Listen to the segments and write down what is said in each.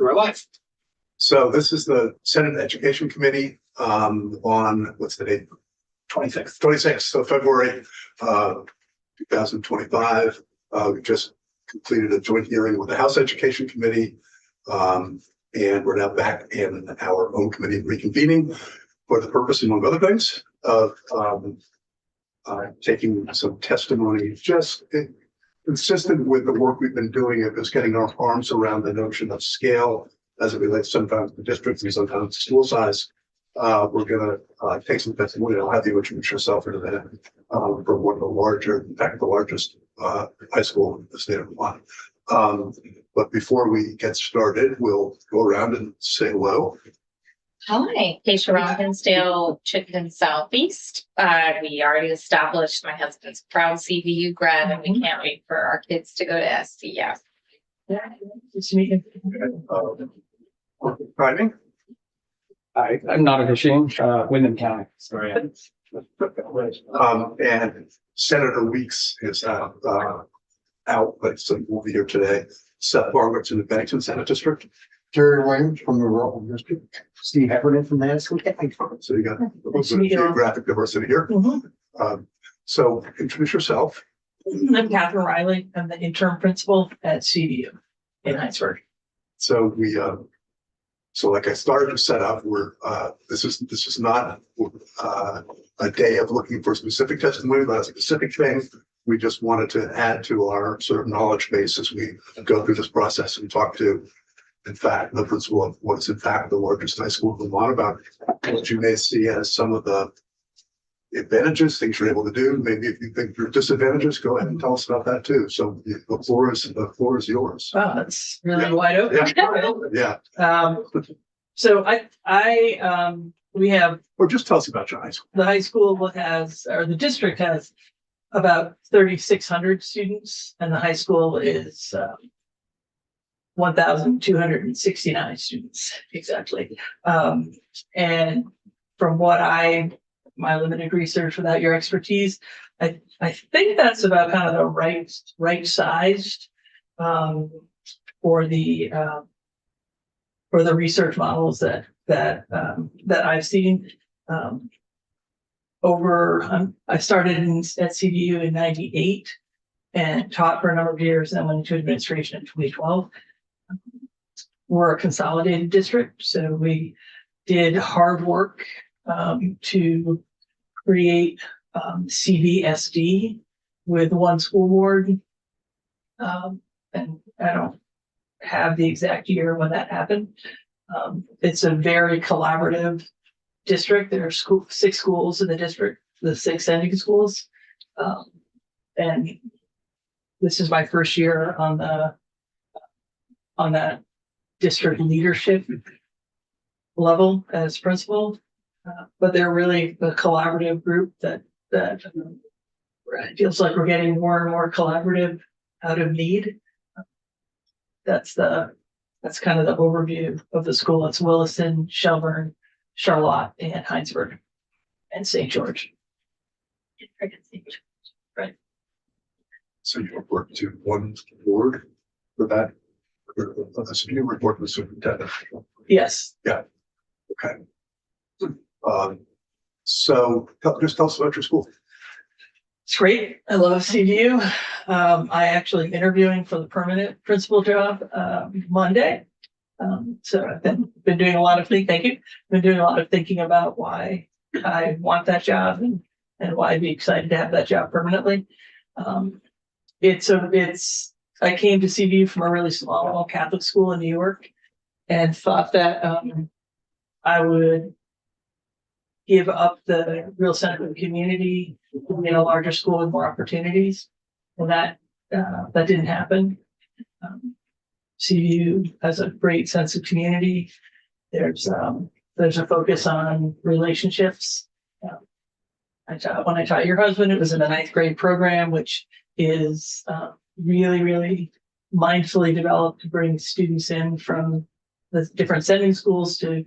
through our life. So this is the Senate Education Committee on, what's the date? 26th, so February 2025. We just completed a joint hearing with the House Education Committee, and we're now back in our own committee reconvening for the purpose, among other things, of taking some testimony, just consistent with the work we've been doing of just getting our arms around the notion of scale as it relates sometimes to districts and sometimes to school size. We're going to take some testimony. I'll have you introduce yourself in a minute from one of the larger, in fact, the largest high school in the state of Vermont. But before we get started, we'll go around and say hello. Hi, Keisha Robbinsdale, Chittenden Southeast. We already established my husband's proud CVU grad, and we can't wait for our kids to go to SCF. Nice to meet you. Timing. I'm not a machine, Windham County. Sorry. And Senator Weeks is out, but so he will be here today. Seth Bartlett's in the Bennington Senate District. Jerry Williams from the Rutland District. Steve Heffernan from the high school. So you got a little Nice to bit of meet you all. geographic diversity here. So introduce yourself. I'm Catherine Riley. I'm the interim principal at CVU in Heinsberg. So we, so like I started to set up, we're, this is not a day of looking for specific testimony about a specific thing. We just wanted to add to our sort of knowledge base as we go through this process and talk to, in fact, the principal of what is in fact the largest high school in Vermont, about what you may see as some of the advantages, things you're able to do. Maybe if you think there are disadvantages, go ahead and tell us about that too. So the floor is yours. Wow, that's really wide open. Yeah. So we have, Or just tell us about your high school. the high school has, or the district has about 3,600 students, and the high school is 1,269 students exactly. And from what my limited research without your expertise, I think that's about kind of the right sized for the research models that I've seen. I started at CVU in '98 and taught for a number of years, and then went into administration in 2012. We're a consolidated district, so we did hard work to create CVSD with one school board. And I don't have the exact year when that happened. It's a very collaborative district. There are 6 schools in the district, the 6 sending schools. And this is my first year on that district leadership level as principal. But they're really a collaborative group that it feels like we're getting more and more collaborative out of need. That's kind of the overview of the school. It's Williston, Shelburne, Charlotte, and Heinsberg, and St. George. Right. So you report to one board for that? So you report to the superintendent? Yes. Okay. So just tell us about your school. It's great. I love CVU. I actually am interviewing for the permanent principal job Monday. So I've been doing a lot of thinking. Thank you. Been doing a lot of thinking about why I want that job and why I'd be excited to have that job permanently. I came to CVU from a really small Catholic school in New York, and thought that I would give up the real center of the community in a larger school with more opportunities. And that didn't happen. CVU has a great sense of community. There's a focus on relationships. When I taught your husband, it was in the 9th grade program, which is really, really mindfully developed to bring students in from the different sending schools to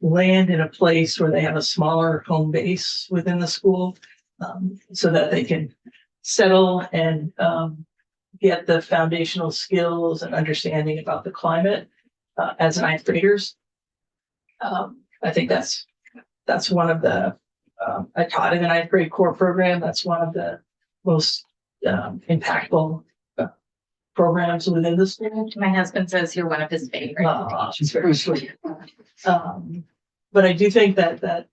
land in a place where they have a smaller home base within the school, so that they can settle and get the foundational skills and understanding about the climate as ninth graders. I think that's one of the, I taught in the ninth grade core program. That's one of the most impactful programs within the school. My husband says you're one of his favorites. She's very sweet. But I do think that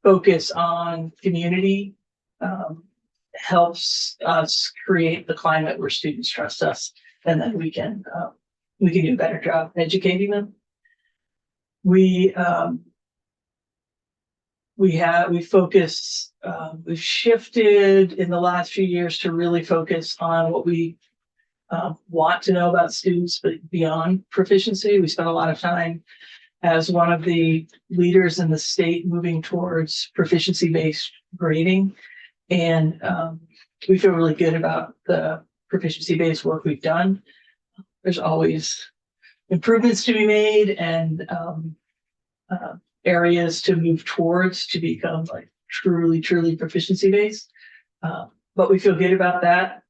focus on community helps us create the climate where students trust us, and that we can do a better job educating them. We've shifted in the last few years to really focus on what we want to know about students, but beyond proficiency. We spent a lot of time as one of the leaders in the state moving towards proficiency-based grading. And we feel really good about the proficiency-based work we've done. There's always improvements to be made and areas to move towards to become like truly proficiency-based. But we feel good about that.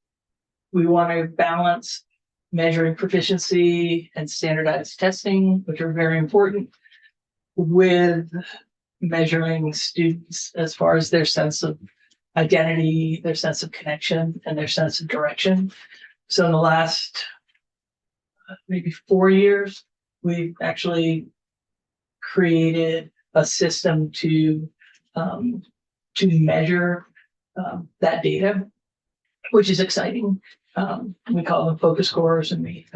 We want to balance measuring proficiency and standardized testing, which are very important, with measuring students as far as their sense of identity, their sense of connection, and their sense of direction. So in the last maybe 4 years, we've actually created a system to measure that data, which is exciting. We call them focus scores, and we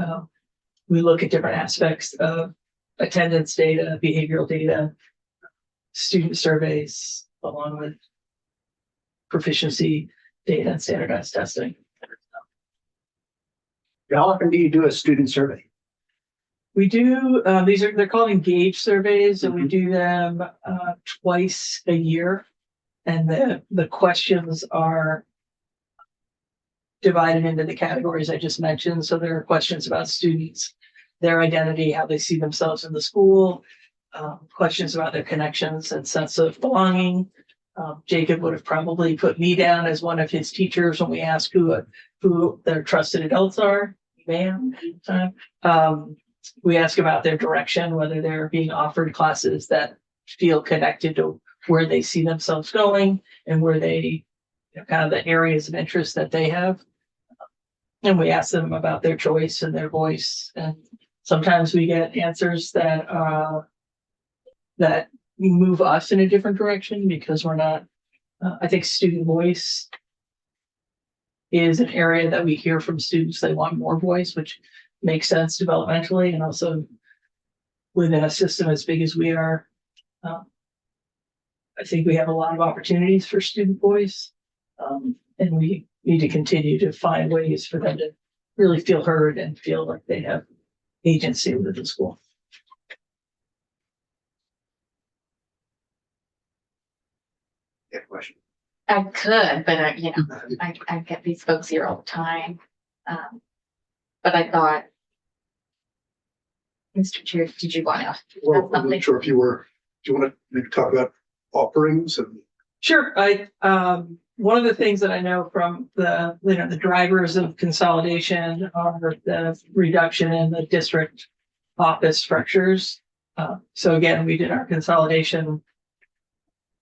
look at different aspects of attendance data, behavioral data, student surveys, along with proficiency data and standardized testing. How often do you do a student survey? We do, they're called engage surveys, and we do them twice a year. And the questions are divided into the categories I just mentioned. So there are questions about students, their identity, how they see themselves in the school, questions about their connections and sense of belonging. Jacob would have probably put me down as one of his teachers when we ask who their trusted adults are. We ask about their direction, whether they're being offered classes that feel connected to where they see themselves going and where they, kind of the areas of interest that they have. And we ask them about their choice and their voice. And sometimes we get answers that move us in a different direction, because we're not, I think student voice is an area that we hear from students. They want more voice, which makes sense developmentally, and also within a system as big as we are. I think we have a lot of opportunities for student voice, and we need to continue to find ways for them to really feel heard and feel like they have agency within the school. Yeah, question. I could, but I get these folks here all the time. But I thought, Mr. Chair, did you want to? Well, I'm not sure if do you want to maybe talk about offerings and? Sure. One of the things that I know from the drivers of consolidation are the reduction in the district office structures. So again, we did our consolidation.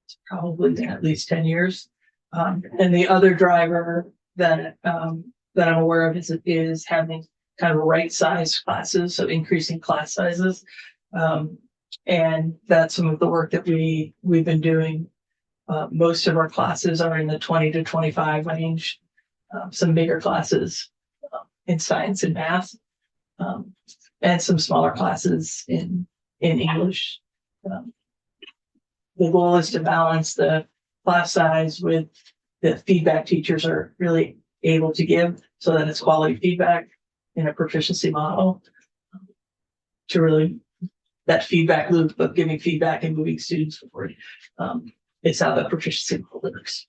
It's probably been at least 10 years. And the other driver that I'm aware of is having kind of right-sized classes, so increasing class sizes. And that's some of the work that we've been doing. Most of our classes are in the 20 to 25 range. Some bigger classes in science and math, and some smaller classes in English. The goal is to balance the class size with the feedback teachers are really able to give, so that it's quality feedback in a proficiency model, to really that feedback loop of giving feedback and moving students forward. It's how the proficiency model works.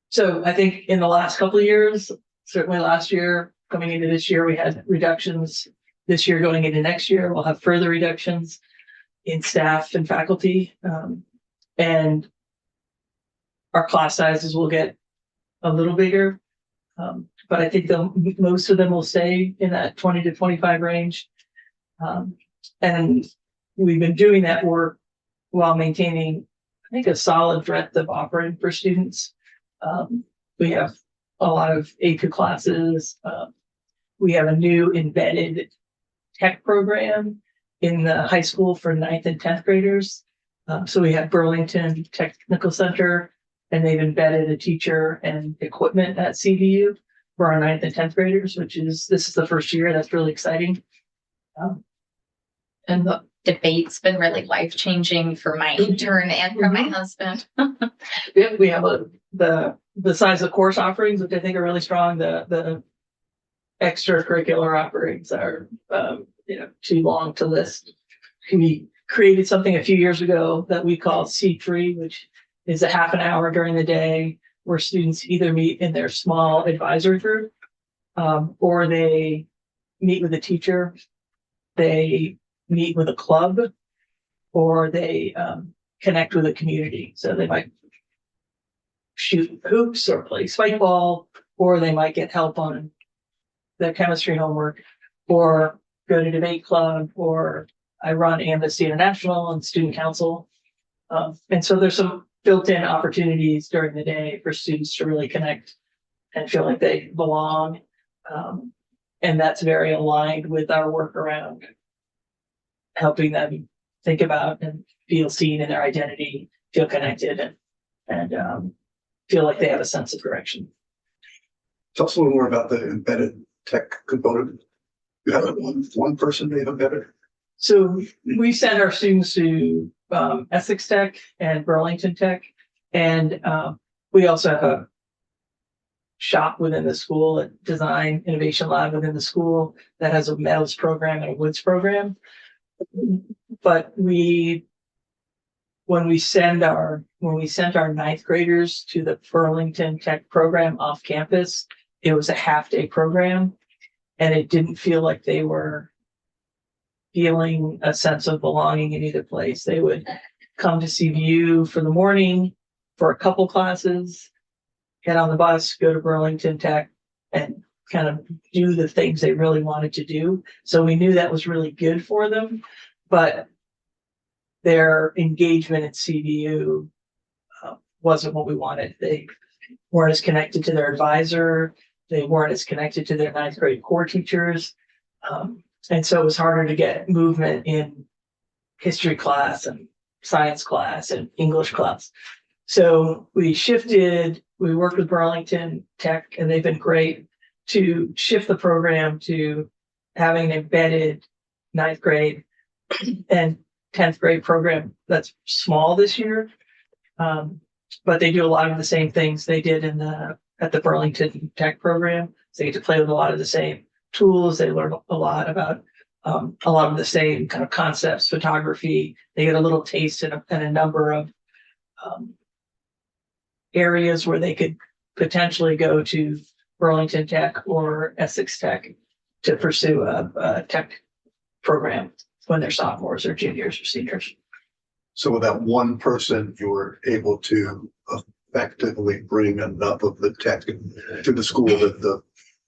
So I think in the last couple of years, certainly last year, coming into this year, we had reductions. This year going into next year, we'll have further reductions in staff and faculty. And our class sizes will get a little bigger. But I think most of them will stay in that 20 to 25 range. And we've been doing that work while maintaining, I think, a solid breadth of offering for students. We have a lot of AP classes. We have a new embedded tech program in the high school for 9th and 10th graders. So we have Burlington Technical Center, and they've embedded a teacher and equipment at CVU for our 9th and 10th graders, this is the first year. That's really exciting. And the Debate's been really life-changing for my intern and for my husband. we have the size of course offerings, which I think are really strong. The extracurricular offerings are, too long to list. We created something a few years ago that we call C3, which is a half an hour during the day where students either meet in their small advisory group, or they meet with a teacher, they meet with a club, or they connect with a community. So they might shoot hoops or play spike ball, or they might get help on their chemistry homework, or go to debate club, or I run Amnesty International and student council. And so there's some built-in opportunities during the day for students to really connect and feel like they belong. And that's very aligned with our work around helping them think about and feel seen in their identity, feel connected, and feel like they have a sense of direction. Tell us a little more about the embedded tech component. You have one person they have embedded? So we send our students to Essex Tech and Burlington Tech, and we also have a shop within the school, a design innovation lab within the school that has a metals program and a woods program. But when we sent our 9th graders to the Burlington Tech program off campus, it was a half-day program, and it didn't feel like they were feeling a sense of belonging in either place. They would come to CVU for the morning for a couple classes, get on the bus, go to Burlington Tech, and kind of do the things they really wanted to do. So we knew that was really good for them, but their engagement at CVU wasn't what we wanted. They weren't as connected to their advisor. They weren't as connected to their 9th grade core teachers. And so it was harder to get movement in history class and science class and English class. So we worked with Burlington Tech, and they've been great to shift the program to having an embedded 9th grade and 10th grade program that's small this year. But they do a lot of the same things they did at the Burlington Tech program. So they get to play with a lot of the same tools. They learn a lot about a lot of the same kind of concepts, photography. They get a little taste in a number of areas where they could potentially go to Burlington Tech or Essex Tech to pursue a tech program when they're sophomores or juniors or seniors. So with that one person, you were able to effectively bring enough of the tech to the school that the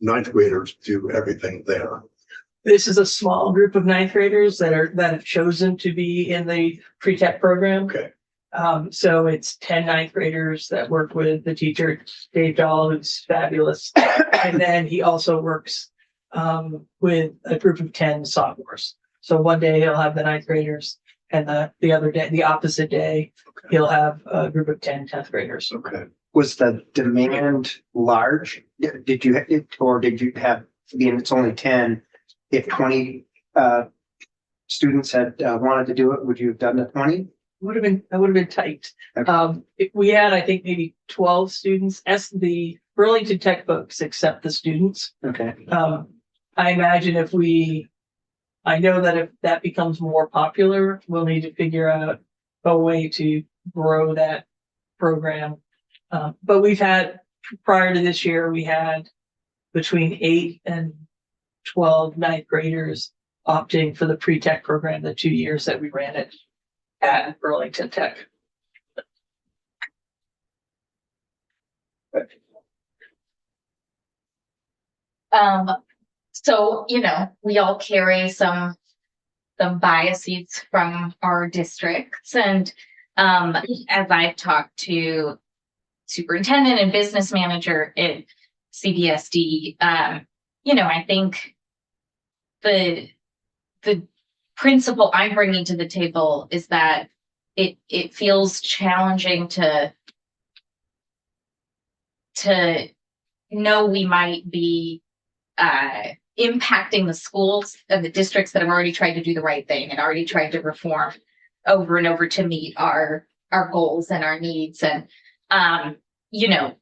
9th graders do everything there. This is a small group of 9th graders that have chosen to be in the pre-tech program. Okay. So it's 10 9th graders that work with the teacher, Dave Dahl, who's fabulous. And then he also works with a group of 10 sophomores. So one day he'll have the 9th graders, and the other day, the opposite day, he'll have a group of 10 10th graders. Okay. Was the demand large? Did you have, being it's only 10, if 20 students had wanted to do it, would you have done the 20? I would have been tight. Okay. We had, I think, maybe 12 students. As the Burlington Tech books accept the students. Okay. I imagine I know that if that becomes more popular, we'll need to figure out a way to grow that program. But prior to this year, we had between 8 and 12 9th graders opting for the pre-tech program the 2 years that we ran it at Burlington Tech. So, you know, we all carry some biases from our districts and, as I've talked to superintendent and business manager at CBSD, you know, I think the principle I'm bringing to the table is that it feels challenging to know we might be impacting the schools and the districts that have already tried to do the right thing and already tried to reform over and over to meet our goals and our needs. And you know,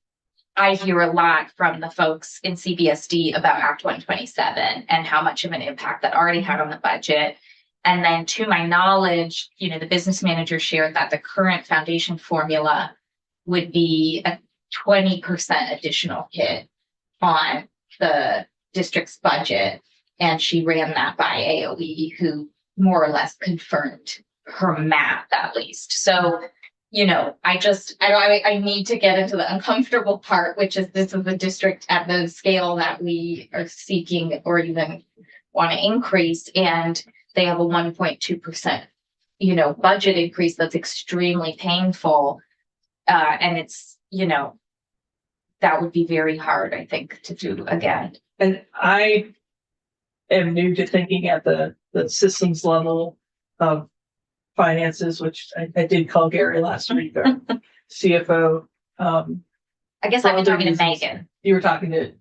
I hear a lot from the folks in CBSD about Act 127 and how much of an impact that already had on the budget. And then to my knowledge, you know, the business manager shared that the current foundation formula would be a 20% additional hit on the district's budget. And she ran that by AOE, who more or less confirmed her math at least. So, you know, I need to get into the uncomfortable part, which is this is a district at the scale that we are seeking or even want to increase. And they have a 1.2%, you know, budget increase that's extremely painful. And it's, you know, that would be very hard, I think, to do again. And I am new to thinking at the systems level of finances, which I did call Gary last week, our CFO. I guess I've been talking to Megan. You were talking to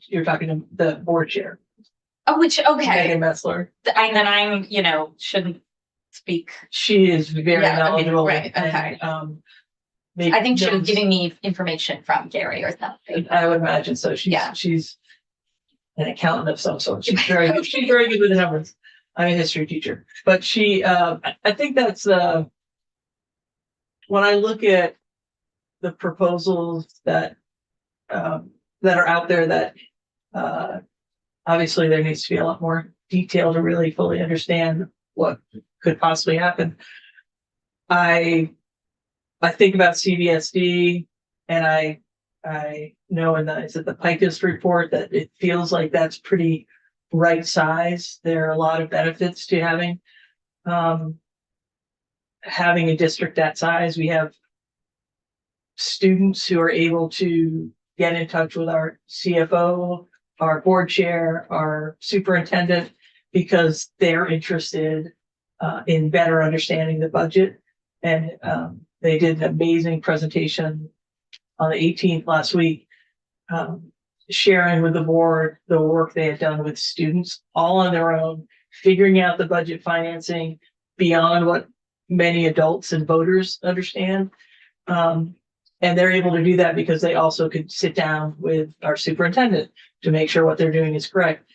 the board chair, Oh, which, okay. Megan Metzler. And then I'm, you know, shouldn't speak. She is very Yeah, I mean, knowledgeable. right, okay. And, I think she was knows- giving me information from Gary or something. I would imagine so. She's an accountant of some sort. She's very good with the numbers. I'm a history teacher, but I think that's when I look at the proposals that are out there, that obviously there needs to be a lot more detail to really fully understand what could possibly happen. I think about CBSD, and I know is it the Pikus report that it feels like that's pretty right size. There are a lot of benefits to having a district that size. We have students who are able to get in touch with our CFO, our board chair, our superintendent, because they're interested in better understanding the budget. And they did an amazing presentation on the 18th last week, sharing with the board the work they had done with students all on their own, figuring out the budget financing beyond what many adults and voters understand. And they're able to do that because they also could sit down with our superintendent to make sure what they're doing is correct.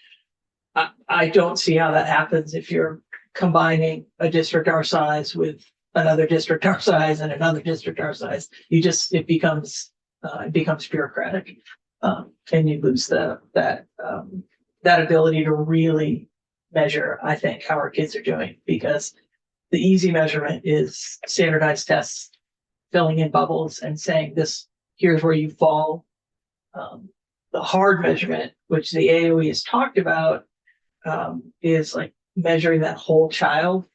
I don't see how that happens if you're combining a district our size with another district our size and another district our size. It becomes bureaucratic, and you lose that ability to really measure, I think, how our kids are doing, because the easy measurement is standardized tests, filling in bubbles and saying here's where you fall. The hard measurement, which the AOE has talked about, is like measuring that whole child.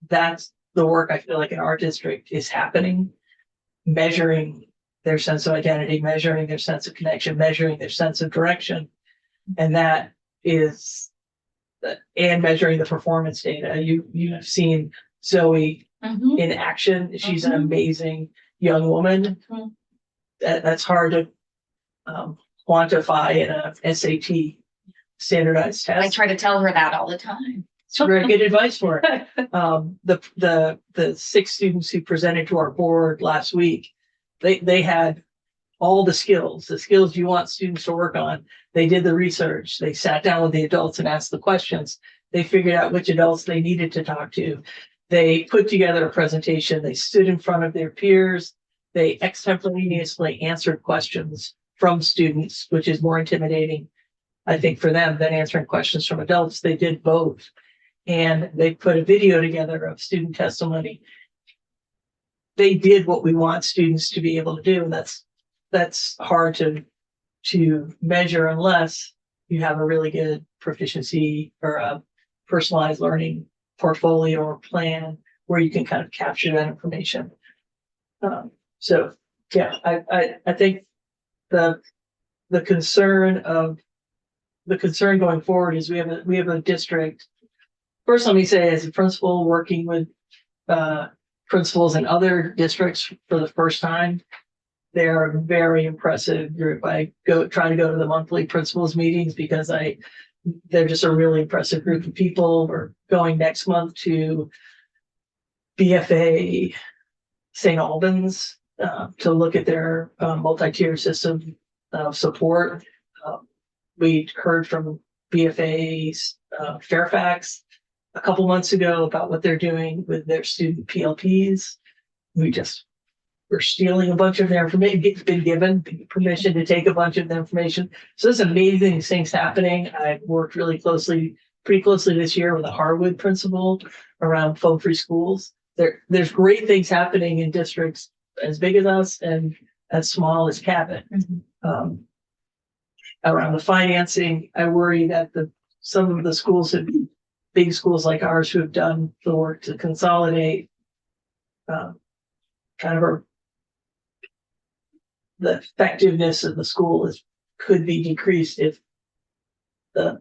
That's the work I feel like in our district is happening, measuring their sense of identity, measuring their sense of connection, measuring their sense of direction. And that is, and measuring the performance data. You've seen Zoe in action. She's an amazing young woman. That's hard to quantify in a SAT standardized test. I try to tell her that all the time. It's very good advice for her. The 6 students who presented to our board last week, they had all the skills you want students to work on. They did the research. They sat down with the adults and asked the questions. They figured out which adults they needed to talk to. They put together a presentation. They stood in front of their peers. They extemporaneously answered questions from students, which is more intimidating, I think, for them than answering questions from adults. They did both. And they put a video together of student testimony. They did what we want students to be able to do. And that's hard to measure unless you have a really good proficiency or a personalized learning portfolio or plan where you can kind of capture that information. So, yeah, I think the concern going forward is we have a district. First, let me say, as a principal working with principals in other districts for the first time, they are a very impressive group. I try to go to the monthly principals meetings because they're just a really impressive group of people. We're going next month to BFA St. Albans to look at their multi-tier system of support. We heard from BFA Fairfax a couple months ago about what they're doing with their student PLPs. We're stealing a bunch of their information. It's been given permission to take a bunch of the information. So there's amazing things happening. I've worked pretty closely this year with a Harwood principal around phone-free schools. There's great things happening in districts as big as us and as small as Cabot. Around the financing, I worry that some of the schools big schools like ours who have done the work to consolidate the effectiveness of the school could be decreased if the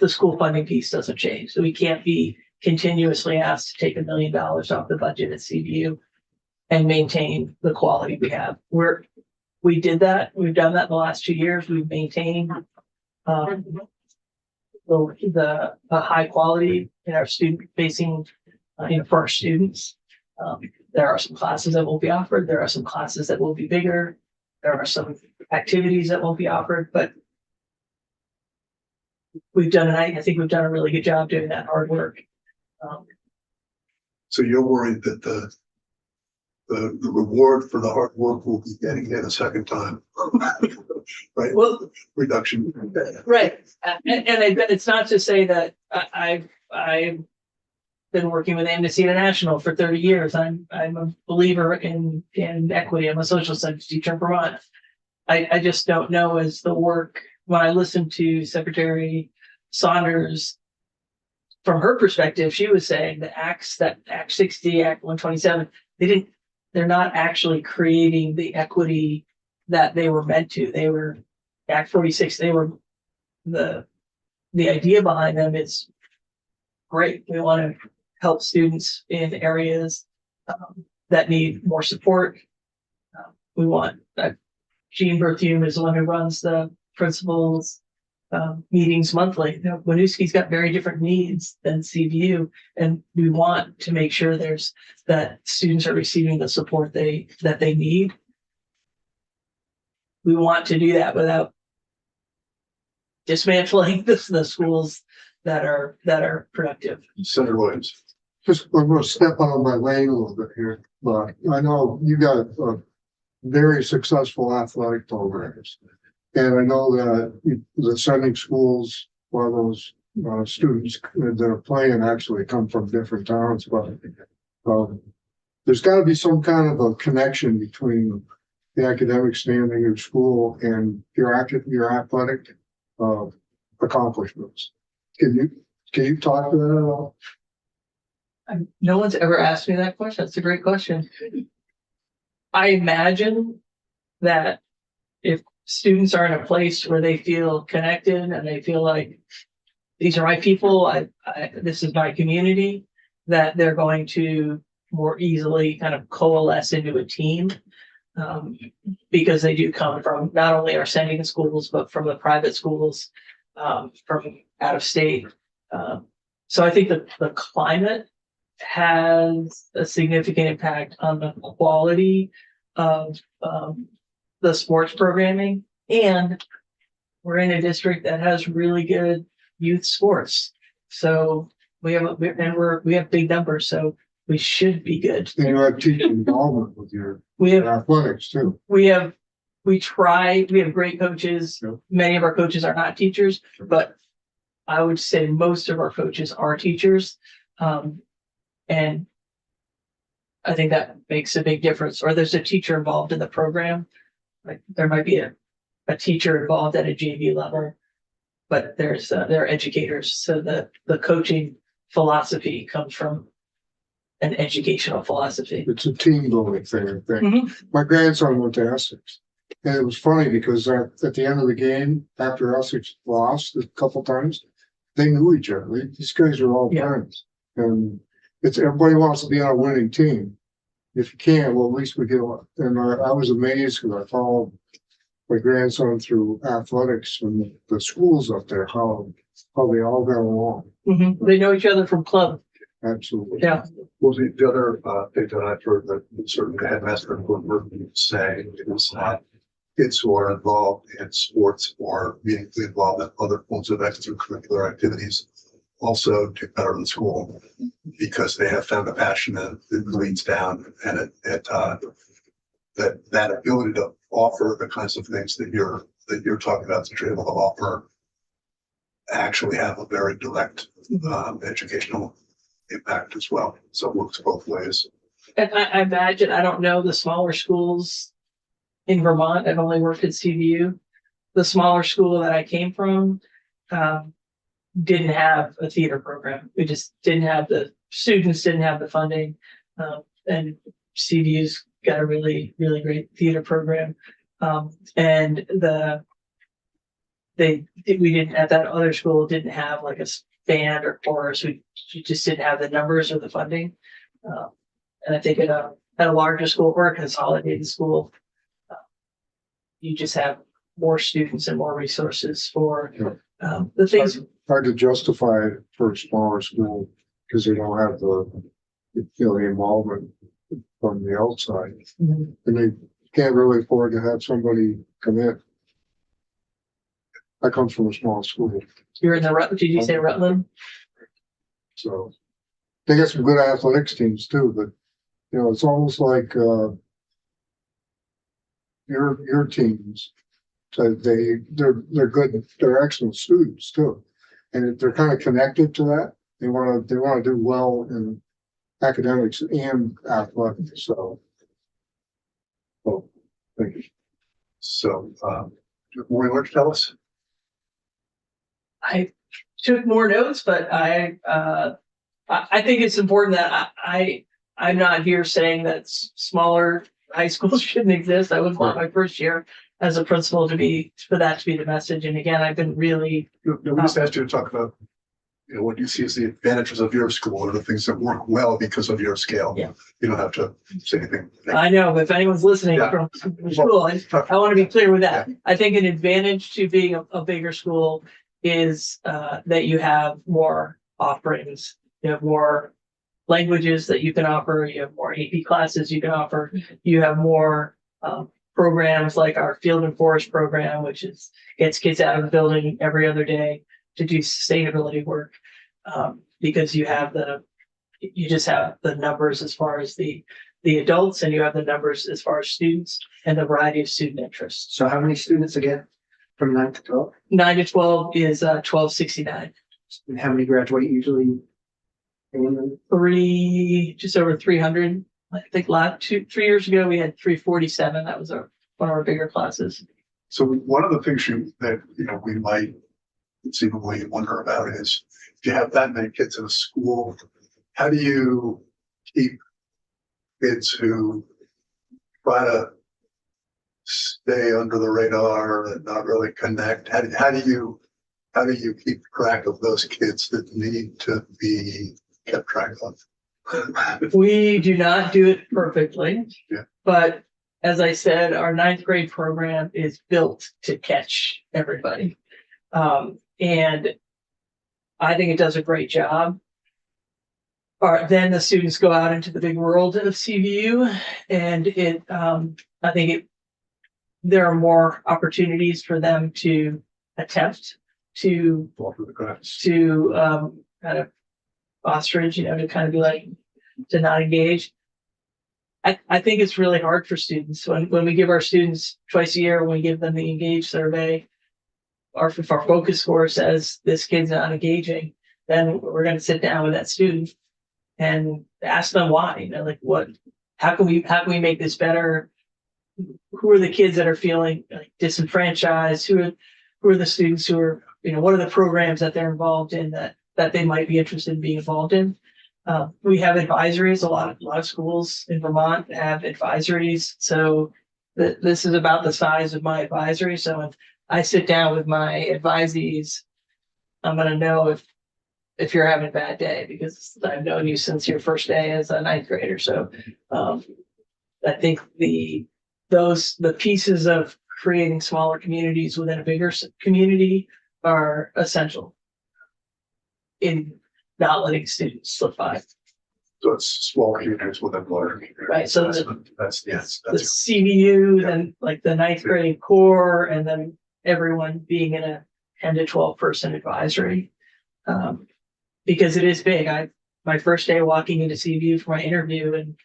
school funding piece doesn't change. So we can't be continuously asked to take $1 million off the budget at CBU and maintain the quality we have. We did that. We've done that in the last 2 years. We've maintained the high quality in our student facing, for our students. There are some classes that will be offered. There are some classes that will be bigger. There are some activities that won't be offered, but I think we've done a really good job doing that hard work. So you're worried that the reward for the hard work will be getting it a second time, right? Well, Reduction. right. And it's not to say that I've been working with Amnesty International for 30 years. I'm a believer in equity. I'm a social studies teacher in Vermont. I just don't know as the work, when I listened to Secretary Saunders, from her perspective, she was saying that Act 60, Act 127, they're not actually creating the equity that they were meant to. They were Act 46, the idea behind them is great. We want to help students in areas that need more support. We want Jean Berthume is the one who runs the principals meetings monthly. Winooski's got very different needs than CVU, and we want to make sure that students are receiving the support that they need. We want to do that without dismantling the schools that are productive. Senator Williams. Just, I'm gonna step out of my lane a little bit here, but I know you got a very successful athletic programs. And I know that the sending schools, while those students that are playing actually come from different towns, but there's got to be some kind of a connection between the academic standing of school and your athletic accomplishments. Can you talk to that at all? No one's ever asked me that question. That's a great question. I imagine that if students are in a place where they feel connected and they feel like these are my people, this is my community, that they're going to more easily kind of coalesce into a team, because they do come from not only our sending schools, but from the private schools, from out of state. So I think that the climate has a significant impact on the quality of the sports programming, and we're in a district that has really good youth sports. So we have big numbers, so we should be good. And you have teacher involvement with your athletics too. We have great coaches. Yep. Many of our coaches are not teachers, but I would say most of our coaches are teachers. And I think that makes a big difference. Or there's a teacher involved in the program. Like there might be a teacher involved at a JV level, but they're educators. So the coaching philosophy comes from an educational philosophy. It's a team building thing, I think. Mhm. My grandson went to Essex. And it was funny because at the end of the game, after Essex lost a couple times, they knew each other. These guys are all Yeah. friends. And everybody wants to be on a winning team. If you can't, well, at least we get on. And I was amazed because I followed my grandson through athletics and the schools up there, how they all got along. They know each other from club. Absolutely. Yeah. Well, the other thing that I've heard that certainly headmaster would say is that kids who are involved in sports or meaningfully involved in other forms of extracurricular activities also do better in school because they have found a passion that leads down, and that ability to offer the kinds of things that you're talking about that you're able to offer actually have a very direct educational impact as well. So it works both ways. And I imagine, I don't know the smaller schools in Vermont. I've only worked at CVU. The smaller school that I came from didn't have a theater program. We just didn't have the students, didn't have the funding. And CVU's got a really, really great theater program. And we didn't, at that other school, didn't have like a band or chorus. We just didn't have the numbers or the funding. And I think at a larger school or a consolidated school, you just have more students and more resources for the things. Hard to justify it for a smaller school because they don't have the involvement from the outside. Mhm. And they can't really afford to have somebody come in. I come from a small school, You're in the Rutland, did you say Rutland? so they got some good athletics teams too, but it's almost like your teams. So they're good, they're excellent students too. And they're kind of connected to that. They want to do well in academics and athletics, so. Well, thank you. So, do you have more you want to tell us? I took more notes, but I think it's important that I'm not here saying that smaller high schools shouldn't exist. I would want my first year as a principal for that to be the message. And again, I've been really, We just asked you to talk about, what you see as the advantages of your school or the things that work well because of your scale. Yeah. You don't have to say anything. I know if anyone's listening Yeah. from school, I want to be clear with that. I think an advantage to being a bigger school is that you have more offerings. You have more languages that you can offer. You have more AP classes you can offer. You have more programs like our Field and Forest program, which gets kids out of the building every other day to do sustainability work, because you just have the numbers as far as the adults, and you have the numbers as far as students and the variety of student interests. So how many students again from 9 to 12? 9 to 12 is 1269. And how many graduate usually? Just over 300. I think 3 years ago we had 347. That was one of our bigger classes. So one of the things that we might conceivably wonder about is if you have that many kids in a school, how do you keep kids who try to stay under the radar and not really connect? How do you keep track of those kids that need to be kept track of? We do not do it perfectly, Yeah. but as I said, our 9th grade program is built to catch everybody. And I think it does a great job. Then the students go out into the big world of CVU, and I think there are more opportunities for them to attempt to kind of ostrich, to kind of be like, to not engage. I think it's really hard for students when we give our students twice a year, when we give them the Engage survey, if our focus score says this kid's not engaging, then we're going to sit down with that student and ask them why. How can we make this better? who are the kids that are feeling like disenfranchised? Who are the students who are, what are the programs that they're involved in that they might be interested in being involved in? We have advisories. A lot of schools in Vermont have advisories. So this is about the size of my advisory. So if I sit down with my advisees, I'm going to know if you're having a bad day, because I've known you since your first day as a ninth grader. So I think the pieces of creating smaller communities within a bigger community are essential in not letting students slip by. So it's smaller units within larger communities. Right, so That's, yes, The that's, CVU, then like the ninth grade core, and then everyone being in a 10 to 12 person advisory. Because it is big. My first day walking into CVU for my interview in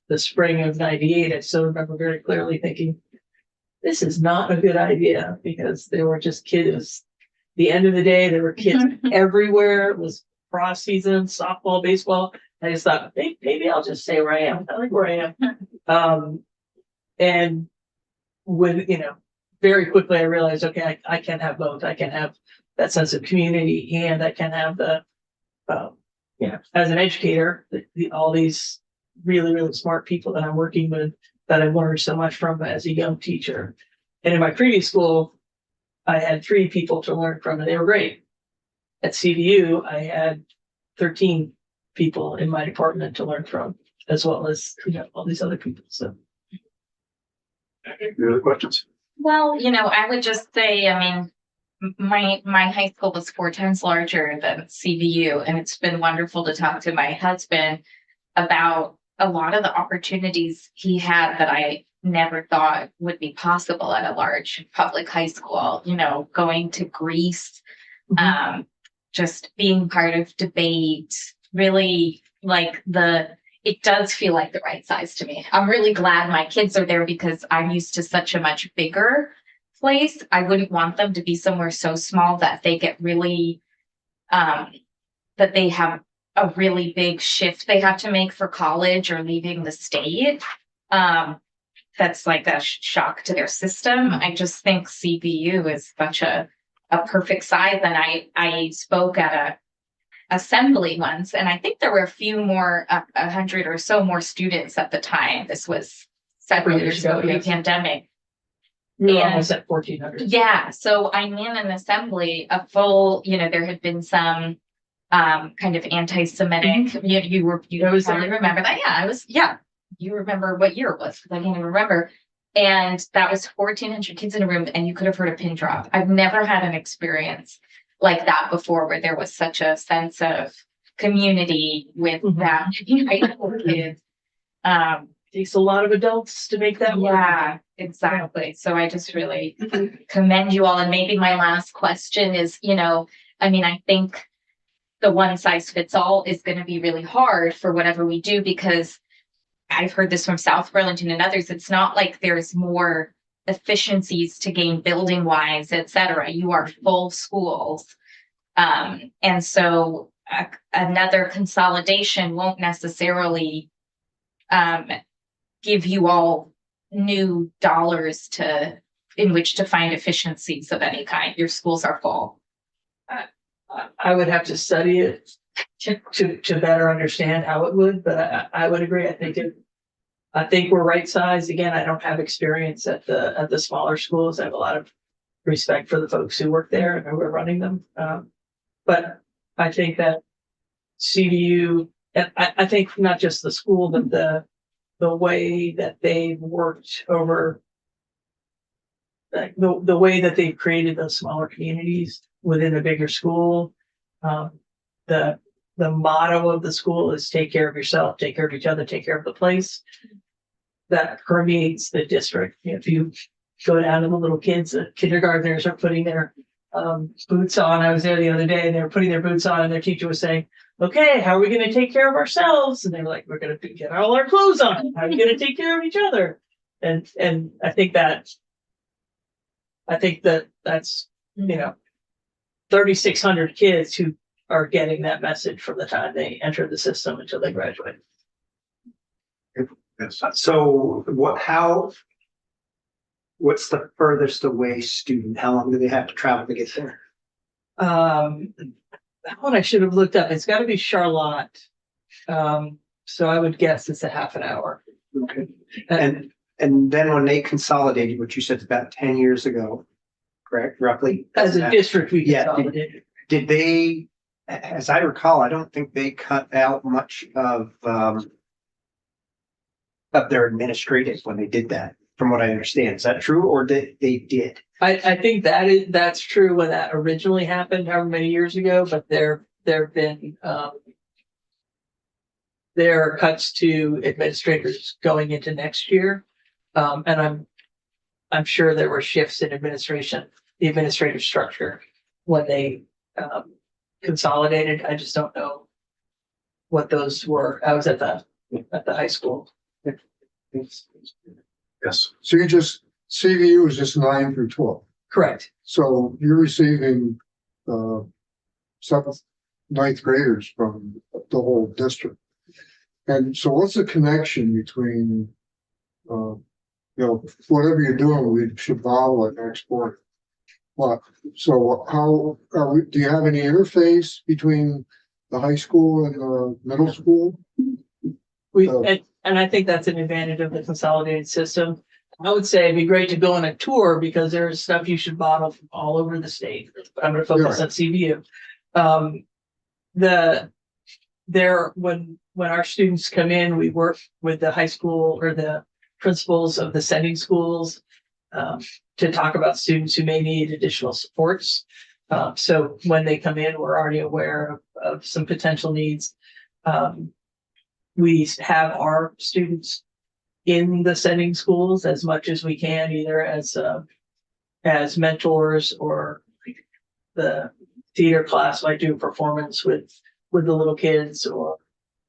the spring of '98, I still remember very clearly thinking, this is not a good idea, because there were just kids. The end of the day, there were kids everywhere. It was cross season, softball, baseball. I just thought, maybe I'll just stay where I am. I like where I am. And when, very quickly I realized, okay, I can have both. I can have that sense of community, and I can have the, as an educator, all these really, really smart people that I'm working with that I learned so much from as a young teacher. And in my previous school, I had 3 people to learn from, and they were great. At CVU, I had 13 people in my department to learn from, as well as, all these other people. So. any other questions? Well, I would just say, I mean, my high school was 4 times larger than CVU, and it's been wonderful to talk to my husband about a lot of the opportunities he had that I never thought would be possible at a large public high school. Going to Greece, just being part of debate, really it does feel like the right size to me. I'm really glad my kids are there, because I'm used to such a much bigger place. I wouldn't want them to be somewhere so small that they get really, that they have a really big shift they have to make for college or leaving the state. That's like a shock to their system. I just think CVU is such a perfect size. And I spoke at a assembly once, and I think there were a few more, 100 or so more students at the time. This was several years ago, pre-pandemic. We were almost at 1,400. Yeah, so I'm in an assembly, a full, there had been some kind of anti-Semitic. You probably remember that. Yeah, I was. Yeah, you remember what year it was, because I can't even remember. And that was 1,400 kids in a room, and you could have heard a pin drop. I've never had an experience like that before, where there was such a sense of community with that kids. Takes a lot of adults to make that work. Yeah, exactly. So I just really commend you all. And maybe my last question is, I think the one size fits all is going to be really hard for whatever we do, because I've heard this from South Burlington and others. It's not like there's more efficiencies to gain building wise, et cetera. You are full schools. And so another consolidation won't necessarily give you all new dollars in which to find efficiencies of any kind. Your schools are full. I would have to study it to better understand how it would, but I would agree. I think we're right sized. Again, I don't have experience at the smaller schools. I have a lot of respect for the folks who work there and who are running them. But I think that CVU, and I think not just the school, but the way that they've worked over, the way that they've created those smaller communities within a bigger school. The motto of the school is take care of yourself, take care of each other, take care of the place. That permeates the district. If you go down to the little kids, the kindergartners are putting their boots on. I was there the other day, and they were putting their boots on, and their teacher was saying, okay, how are we going to take care of ourselves? And they're like, we're going to get all our clothes on. How are we going to take care of each other? And I think that's 3,600 kids who are getting that message from the time they enter the system until they graduate. Yes. So how What's the furthest away student? How long do they have to travel to get there? That one I should have looked up. It's gotta be Charlotte. So I would guess it's a half an hour. Okay. And then when they consolidated, which you said is about 10 years ago, correct, roughly? As a district, we Yeah. consolidated. Did they, as I recall, I don't think they cut out much of their administrative when they did that, from what I understand. Is that true, or did they did? I think that's true when that originally happened, however many years ago, but there've been, there are cuts to administrators going into next year. And I'm sure there were shifts in administration, the administrative structure when they, consolidated. I just don't know what those were. I was at the high school. Yes. So you just, CVU is just 9 through 12. Correct. So you're receiving, seventh, ninth graders from the whole district. And so what's the connection between, whatever you're doing, we should follow and export. What, so how are we, do you have any interface between the high school and the middle school? And I think that's an advantage of the consolidated system. I would say it'd be great to go on a tour because there's stuff you should model from all over the state. But I'm going to focus on CVU. When our students come in, we work with the high school or the principals of the sending schools to talk about students who may need additional supports. So when they come in, we're already aware of some potential needs. We have our students in the sending schools as much as we can, either as mentors or the theater class might do a performance with the little kids, or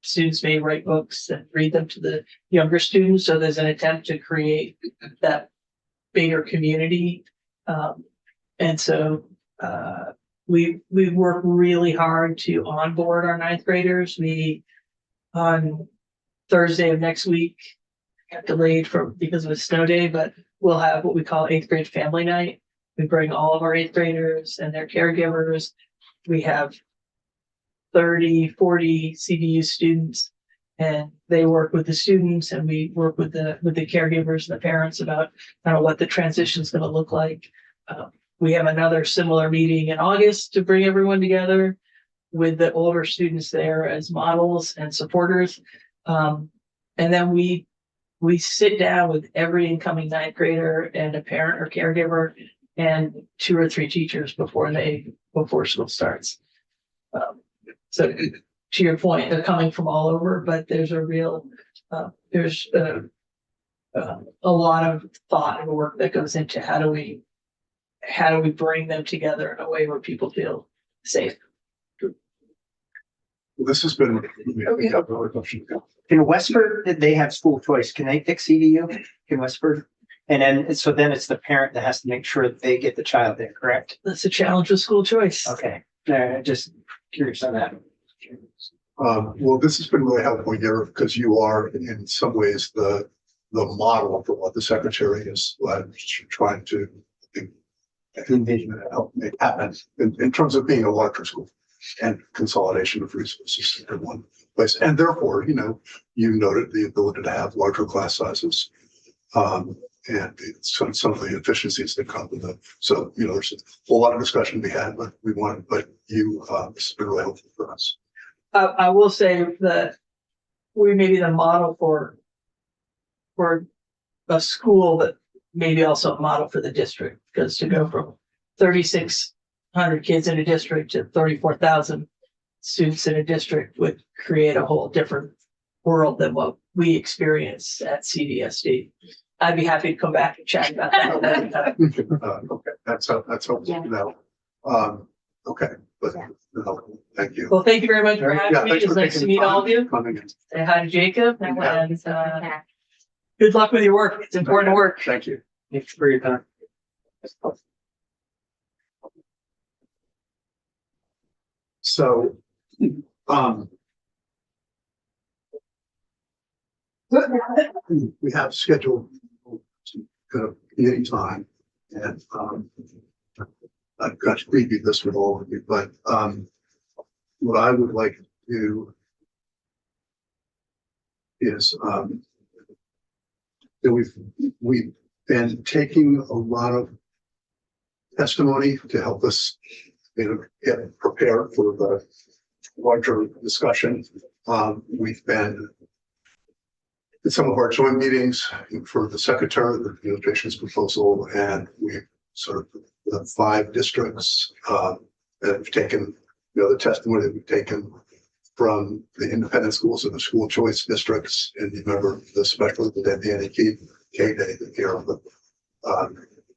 students may write books and read them to the younger students. So there's an attempt to create that bigger community. And so we work really hard to onboard our ninth graders. On Thursday of next week, got delayed because of a snow day, but we'll have what we call eighth grade family night. We bring all of our eighth graders and their caregivers. We have 30, 40 CVU students, and they work with the students, and we work with the caregivers and the parents about what the transition is going to look like. We have another similar meeting in August to bring everyone together with the older students there as models and supporters. And then we sit down with every incoming ninth grader and a parent or caregiver and 2 or 3 teachers before school starts. So to your point, they're coming from all over, but there's a lot of thought and work that goes into how do we bring them together in a way where people feel safe. This has been. In Westford, they have school choice. Can they pick CVU in Westford? And then it's the parent that has to make sure that they get the child there, correct? That's a challenge with school choice. Okay, just curious on that. Well, this has been really helpful here because you are in some ways the model for what the secretary is trying to envision and help make happen in terms of being a larger school and consolidation of resources in one place. And therefore, you noted the ability to have larger class sizes and some of the efficiencies that come with it. So, there's a whole lot of discussion to be had, but this has been really helpful for us. I will say that we may be the model for a school, but maybe also a model for the district, because to go from 3,600 kids in a district to 34,000 students in a district would create a whole different world than what we experience at CVSD. I'd be happy to come back and chat about that. Okay, that's helpful Yeah. to know. Okay, but thank you. Well, thank you very much for having me. thanks It's for nice taking to the meet time all of you. coming in. Say hi to Jacob, and Yeah. good luck with your work. It's important work. Thank you. Thanks for your time. So, we have scheduled some kind of anytime. And, I've got to preview this with all of you, but, what I would like to do is, that we've been taking a lot of testimony to help us, get prepared for the larger discussion. We've been in some of our joint meetings for the secretary of the administration's proposal, and we sort of the 5 districts that have taken, the testimony that we've taken from the independent schools and the school choice districts, and you remember the special that Danny K Day here.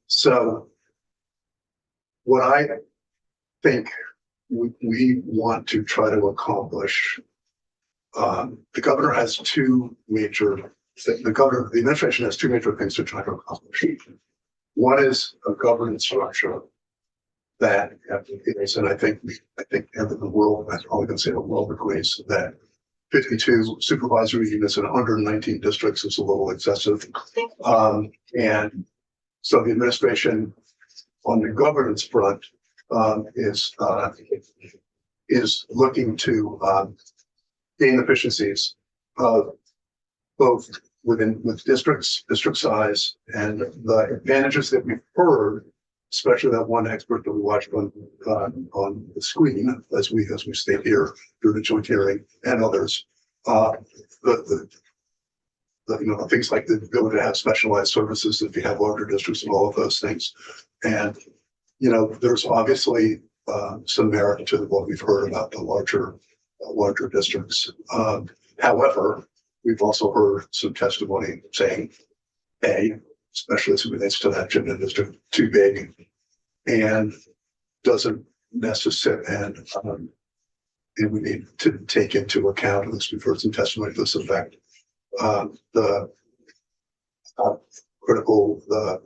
So what I think we want to try to accomplish, the governor has 2 major, the administration has 2 major things to try to accomplish. One is a governance structure that is, and I think the world, that's all I can say, the world agrees that 52 supervisory units in 119 districts is a little excessive. And so the administration on the governance front is looking to gain efficiencies both with district size, and the advantages that we've heard, especially that one expert that we watched on the screen as we stay here through the joint hearing, and others. Things like the ability to have specialized services if you have larger districts and all of those things. And there's obviously some merit to what we've heard about the larger districts. However, we've also heard some testimony saying, especially as it relates to that Chittenden district, too big and doesn't necessarily, and we need to take into account, at least we've heard some testimony to this effect, the critical the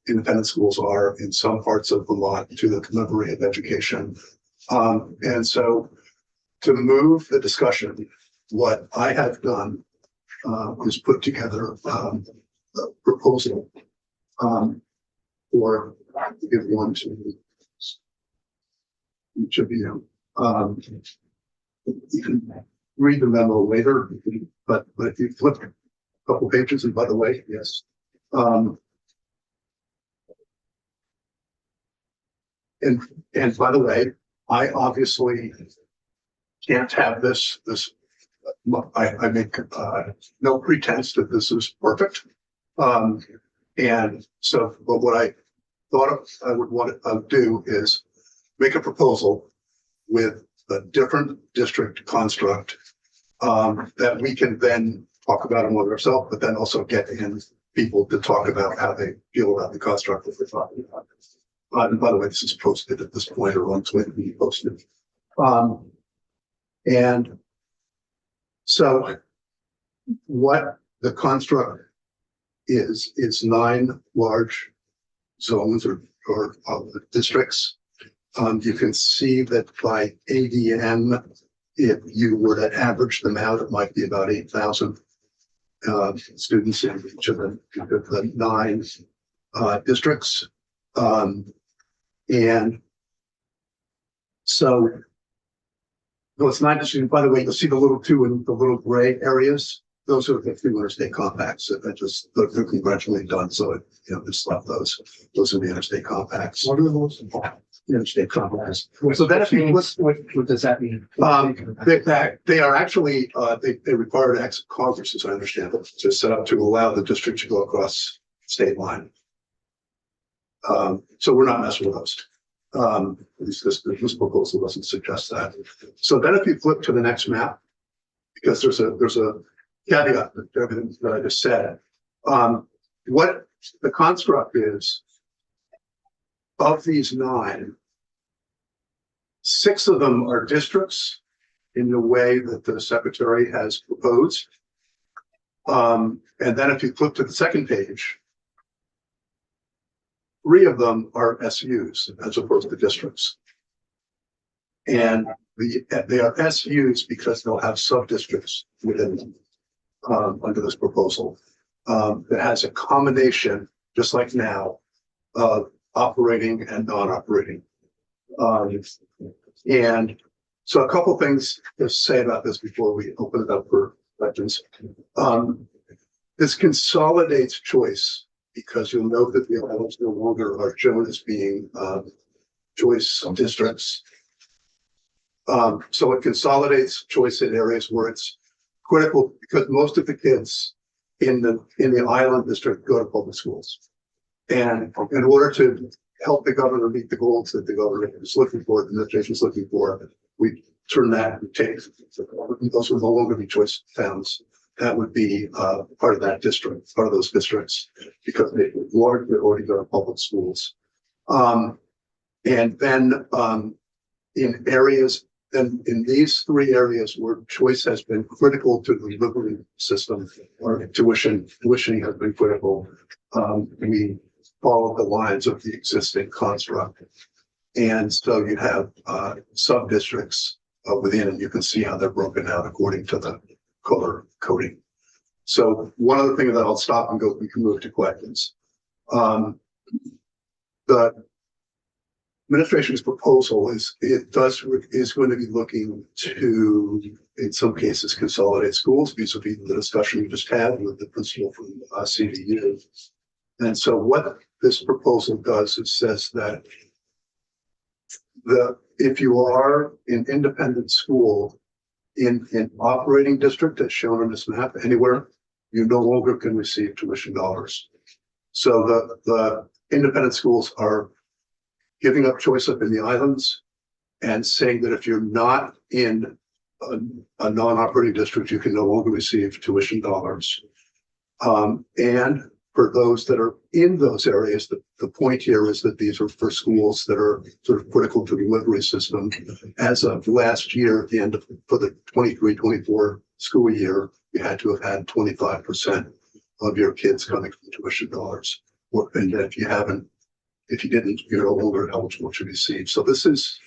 independent schools are in some parts of Vermont to the delivery of education. And so to move the discussion, what I have done is put together a proposal for, to give one to each of you. You can read the memo later, but if you flip a couple pages, and by the way, yes. And by the way, I obviously can't have this. I make no pretense that this is perfect. And so, but what I thought I would want to do is make a proposal with a different district construct that we can then talk about among ourselves, but then also get in people to talk about how they feel about the construct that we're talking about. And by the way, this is posted at this point, or on its way to be posted. And so what the construct is 9 large zones or districts. You can see that by ADM, if you were to average them out, it might be about 8,000 students in each of the 9 districts. And so, though it's 9 districts, by the way, you'll see the little 2 in the little gray areas. Those are the 2 interstate compacts that just they're congratulating done. So just left those. Those are the interstate compacts. What are those? Interstate compacts. So that means What does that mean? they are actually they require an act of Congress, as I understand it, to set up to allow the district to go across state line. So we're not messing with those. At least this proposal doesn't suggest that. So then if you flip to the next map, because there's a caveat to everything that I just said. What the construct is, of these 9, 6 of them are districts in the way that the secretary has proposed. And then if you flip to the second page, 3 of them are SUs as opposed to districts. And they are SUs because they'll have sub-districts within them under this proposal that has a combination just like now, operating and non-operating. And so a couple things to say about this before we open it up for questions. This consolidates choice because you'll note that the islands no longer are shown as being choice districts. So it consolidates choice in areas where it's critical because most of the kids in the island district go to public schools. And in order to help the governor meet the goals that the governor is looking for, the administration is looking for, we turn that and take those would no longer be choice towns. That would be part of that district, part of those districts, because they largely already go to public schools. And then in areas, and in these three areas where choice has been critical to the delivery system, or tuition has been critical, we follow the lines of the existing construct. And so you have sub-districts within, and you can see how they're broken out according to the color coding. So one other thing that I'll stop and go, we can move to questions. The administration's proposal is going to be looking to, in some cases, consolidate schools vis-a-vis the discussion we just had with the principal from CVU. And so what this proposal does is says that if you are an independent school in an operating district that's shown on this map anywhere, you no longer can receive tuition dollars. So the independent schools are giving up choice up in the islands and saying that if you're not in a non-operating district, you can no longer receive tuition dollars. And for those that are in those areas, the point here is that these are for schools that are sort of critical to the delivery system. As of last year, at the end of for the 23-24 school year, you had to have had 25% of your kids coming from tuition dollars. And if you didn't, you're no longer eligible to receive. So this is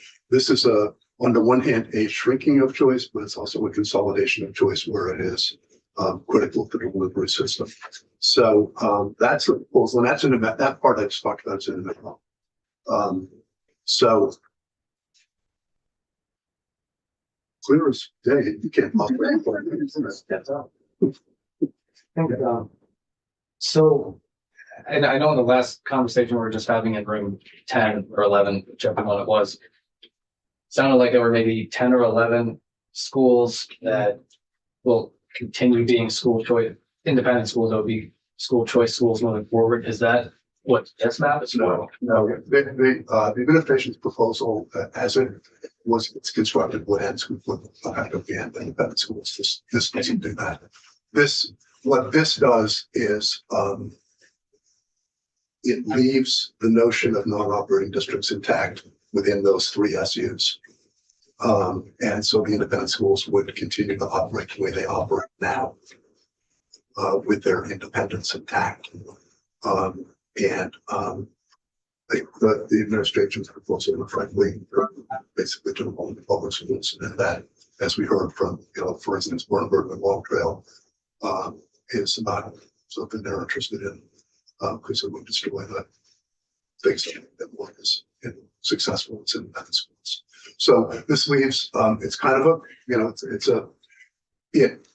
on the one hand, a shrinking of choice, but it's also a consolidation of choice where it is critical to the delivery system. So that's the proposal, and that's in that part I just talked about. In the middle. So clear as day, you can't operate. So, and I know in the last conversation we were just having in room 10 or 11, whichever one it was, sounded like there were maybe 10 or 11 schools that will continue being school choice, independent schools that will be school choice schools moving forward. Is that what this map is? No. The administration's proposal, as it was, it's constructed would end with effectively end independent schools. This doesn't do that. What this does is it leaves the notion of non-operating districts intact within those three SUs. And so the independent schools would continue to operate the way they operate now, with their independence intact. The administration's proposal would frankly basically to the public schools, and that, as we heard from, for instance, Burnberg and Long Trail, is not something they're interested in, because it would destroy the things that work is successful in independent schools. So this leaves, it's kind of a, it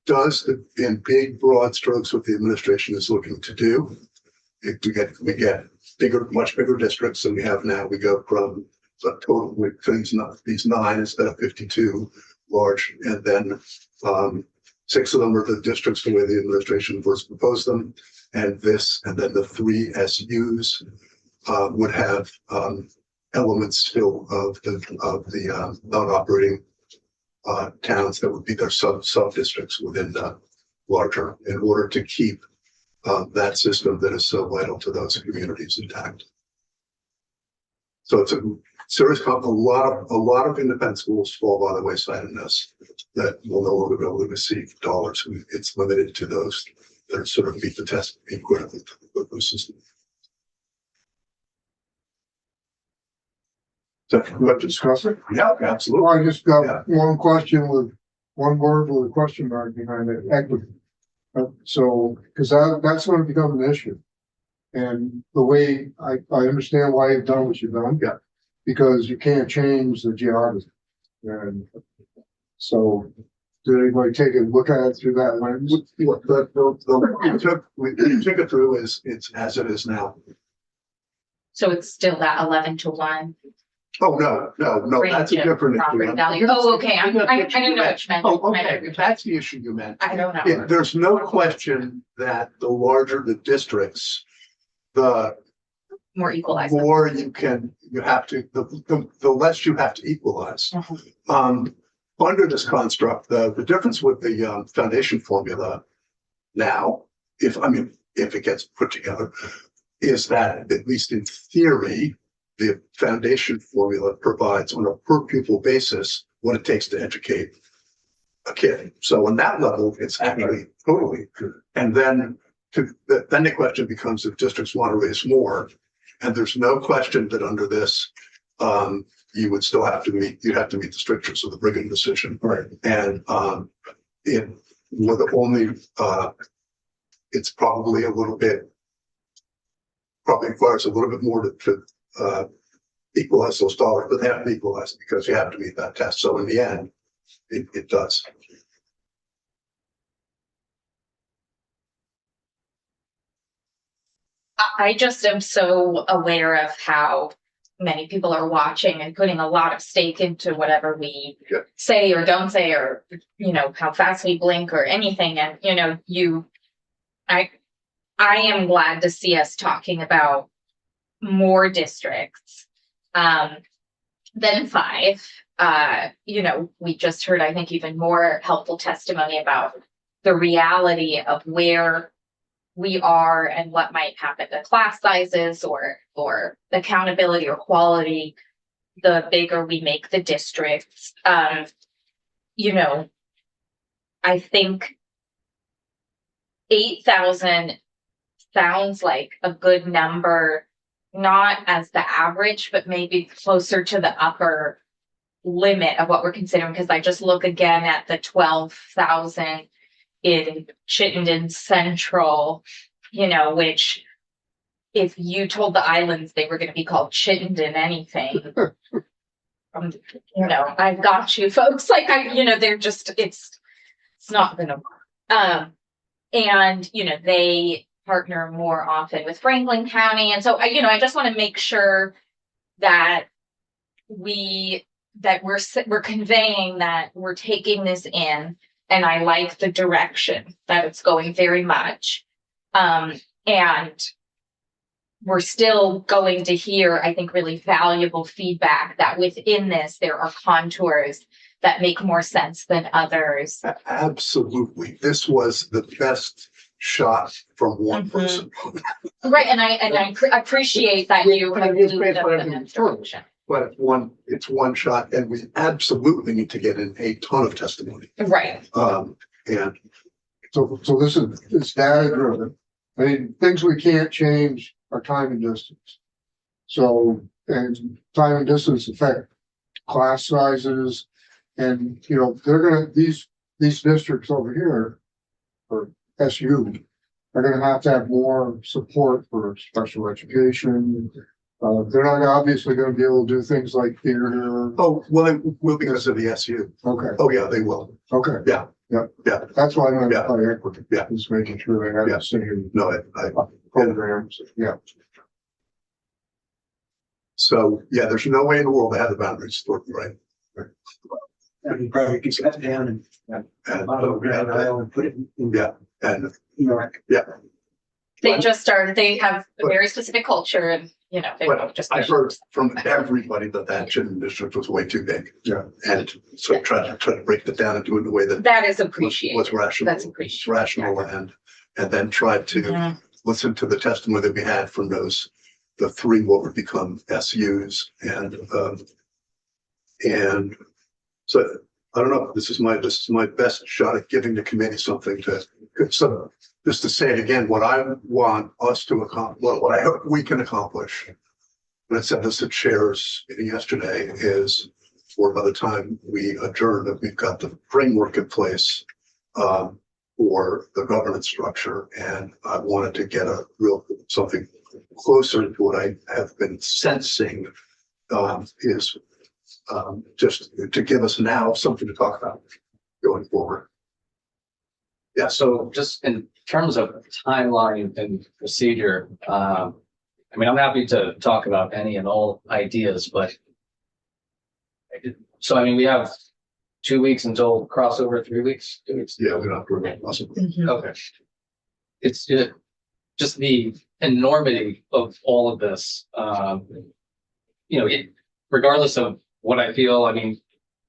does in big broad strokes what the administration is looking to do. We get bigger, much bigger districts than we have now. We go from a total with these 9 instead of 52 large, and then 6 of them are the districts the way the administration first proposed them, and then the 3 SUs would have elements still of the non-operating towns that would be their sub districts within the larger, in order to keep that system that is so vital to those communities intact. So it's a serious, a lot of independent schools fall by the wayside in this, that will no longer be able to receive dollars. It's limited to those that sort of meet the test, being critical to the delivery system. So, you want to discuss it? Yeah, absolutely. Well, I just got one question with one word with a question mark behind it, equity. So, because that's going to become an issue. And the way I understand why you've done what you've done. Yeah. Because you can't change the geography. And so did anybody take a look at it through that lens? What we took it through is, it's as it is now. So it's still that 11-1 Oh, no, that's a range of different property issue. value. Oh, okay, I That's didn't know what what you meant. Oh, okay, if that's the issue you meant. I don't Yeah, know. there's no question that the larger the districts, the More equalized. more you have to, the less you have to equalize. Under this construct, the difference with the foundation formula now, if it gets put together, is that at least in theory, the foundation formula provides on a per pupil basis what it takes to educate a kid. So on that level, it's actually totally good. And then then the question becomes if districts want to raise more. And there's no question that under this, you would still have to meet the strictures of the Brigham decision. Right. And it would only it's probably requires a little bit more to equalize those dollars, but they have to equalize it because you have to meet that test. So in the end, it does. I just am so aware of how many people are watching and putting a lot of stake into whatever we Yeah. say or don't say, or, how fast we blink or anything. And, I am glad to see us talking about more districts, than 5. We just heard, I think, even more helpful testimony about the reality of where we are and what might happen to class sizes or accountability or quality, the bigger we make the districts. I think 8,000 sounds like a good number, not as the average, but maybe closer to the upper limit of what we're considering. Because I just look again at the 12,000 in Chittenden Central, which if you told the islands they were going to be called Chittenden anything, I've got you folks. Like they're just it's not going to work. And they partner more often with Franklin County, and so I just want to make sure that we're conveying that we're taking this in. And I like the direction that it's going very much. And we're still going to hear, I think, really valuable feedback that within this, there are contours that make more sense than others. Absolutely. This was the best shot from one person. Right. And I appreciate that you have really done that direction. But it's one shot, and we absolutely need to get in a ton of testimony. Right. And So it's data driven. I mean, things we can't change are time and distance. So, and time and distance affect class sizes. And, these districts over here, or SU, are gonna have more support for special education. They're not obviously gonna be able to do things like theater. oh, well, they will because of the SU. Okay, Oh, yeah, they will. okay. Yeah. Yeah. Yeah. That's why I'm Yeah. by equity. Yeah. Just making sure they have Yeah. the same No, programs. Yeah. so yeah, there's no way in the world to have the boundaries working right. And you probably could cut down And Grand Isle and put it in yeah, and York. They just started, they have a very specific culture and, they But don't just. I heard from everybody that Chittenden district was way too big. Yeah. And so try to break that down and do it in a way that That is appreciated. was rational. That's appreciated. It's rational and then try to Mhm. listen to the testimony that we had from the 3 what would become SUs and so I don't know, this is my best shot at giving the committee something so just to say it again, what I want us to accomplish, what I hope we can accomplish. And I said this at Chair's meeting yesterday is for by the time we adjourn that we've got the framework in place for the governance structure. And I wanted to get something closer to what I have been sensing, is, just to give us now something to talk about going forward. Yeah, so just in terms of timeline and procedure, I mean, I'm happy to talk about any and all ideas, but so I mean, we have 2 weeks until crossover, 3 weeks, 2 weeks. Yeah, we don't have to remain possible. Okay. It's just the enormity of all of this. You know, regardless of what I feel, I mean,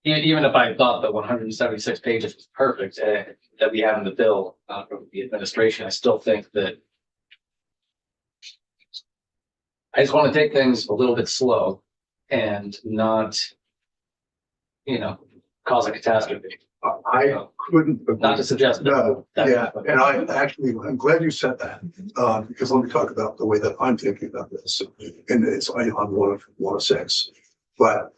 even if I thought the 176 pages was perfect that we have in the bill from the administration, I still think that I just want to take things a little bit slow and not, you know, cause a catastrophe. I couldn't. Not to suggest No, that. yeah, and I'm glad you said that, because let me talk about the way that I'm thinking about this. And it's on one of six, but,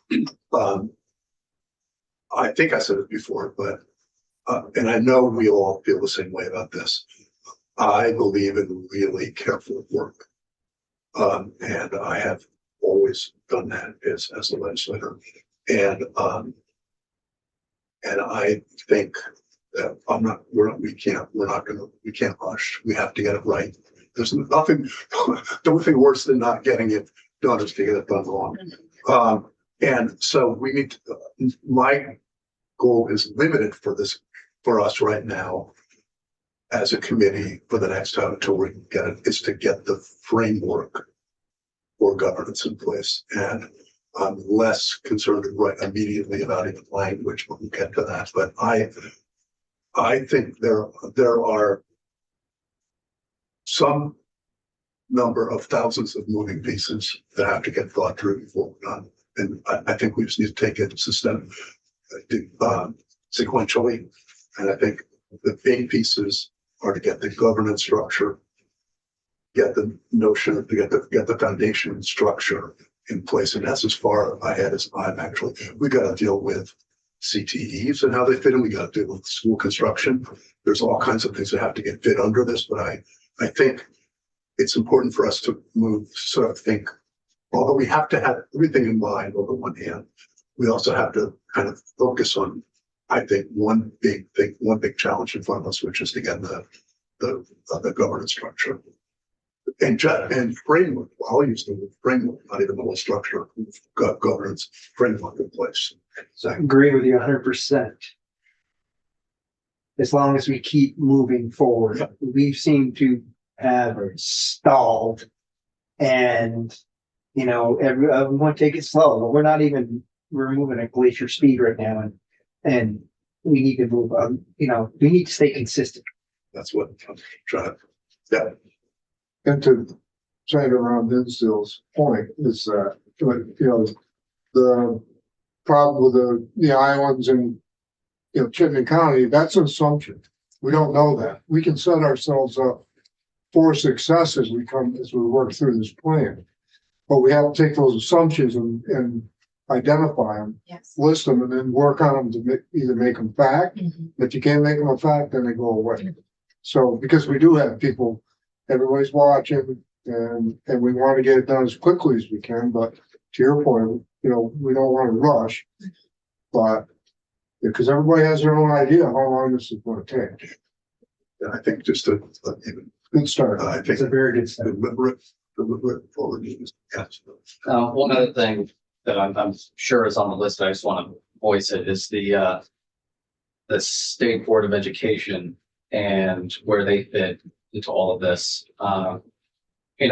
I think I said it before, but, and I know we all feel the same way about this. I believe in really careful work. And I have always done that as a legislator. And I think that we can't rush. We have to get it right. There's nothing, the only thing worse than not getting it done is to get it done wrong. And so we need to, my goal is limited for us right now as a committee for the next time until we get it, is to get the framework for governance in place. And I'm less concerned right immediately about even language, but we'll get to that. But I think there are some number of thousands of moving pieces that have to get thought through before we're done. And I think we just need to take it sequentially. And I think the big pieces are to get the governance structure, get the notion, to get the foundation structure in place. And that's as far ahead as I'm actually. We got to deal with CTEs and how they fit in. We got to deal with school construction. There's all kinds of things that have to get fit under this, but I think it's important for us to think, although we have to have everything in mind on the one hand, we also have to kind of focus on, I think, one big challenge in front of us, which is to get the governance structure and framework. I'll use the word framework, not even the whole structure, governance framework in place. So I agree with you 100%. As long as we keep moving forward, we seem to have stalled, and we want to take it slow, but we're moving at glacier speed right now, and we need to move on. We need to stay consistent. That's what I'm trying to. Yeah. And to Senator Ron Dinsdale's point is that, the problem with the islands in, Chittenden County, that's an assumption. We don't know that. We can set ourselves up for success as we work through this plan. But we have to take those assumptions and identify them, Yes. list them, and then work on them to either make them fact. If you can't make them a fact, then they go away. So, because we do have people, everybody's watching, and we want to get it done as quickly as we can, but to your point, we don't want to rush. But, because everybody has their own idea how long this is going to take. And I think just to even, Good start. I think It's a very good step. deliberate forward. Yes. One other thing that I'm sure is on the list, I just want to voice it, is the State Board of Education and where they fit into all of this.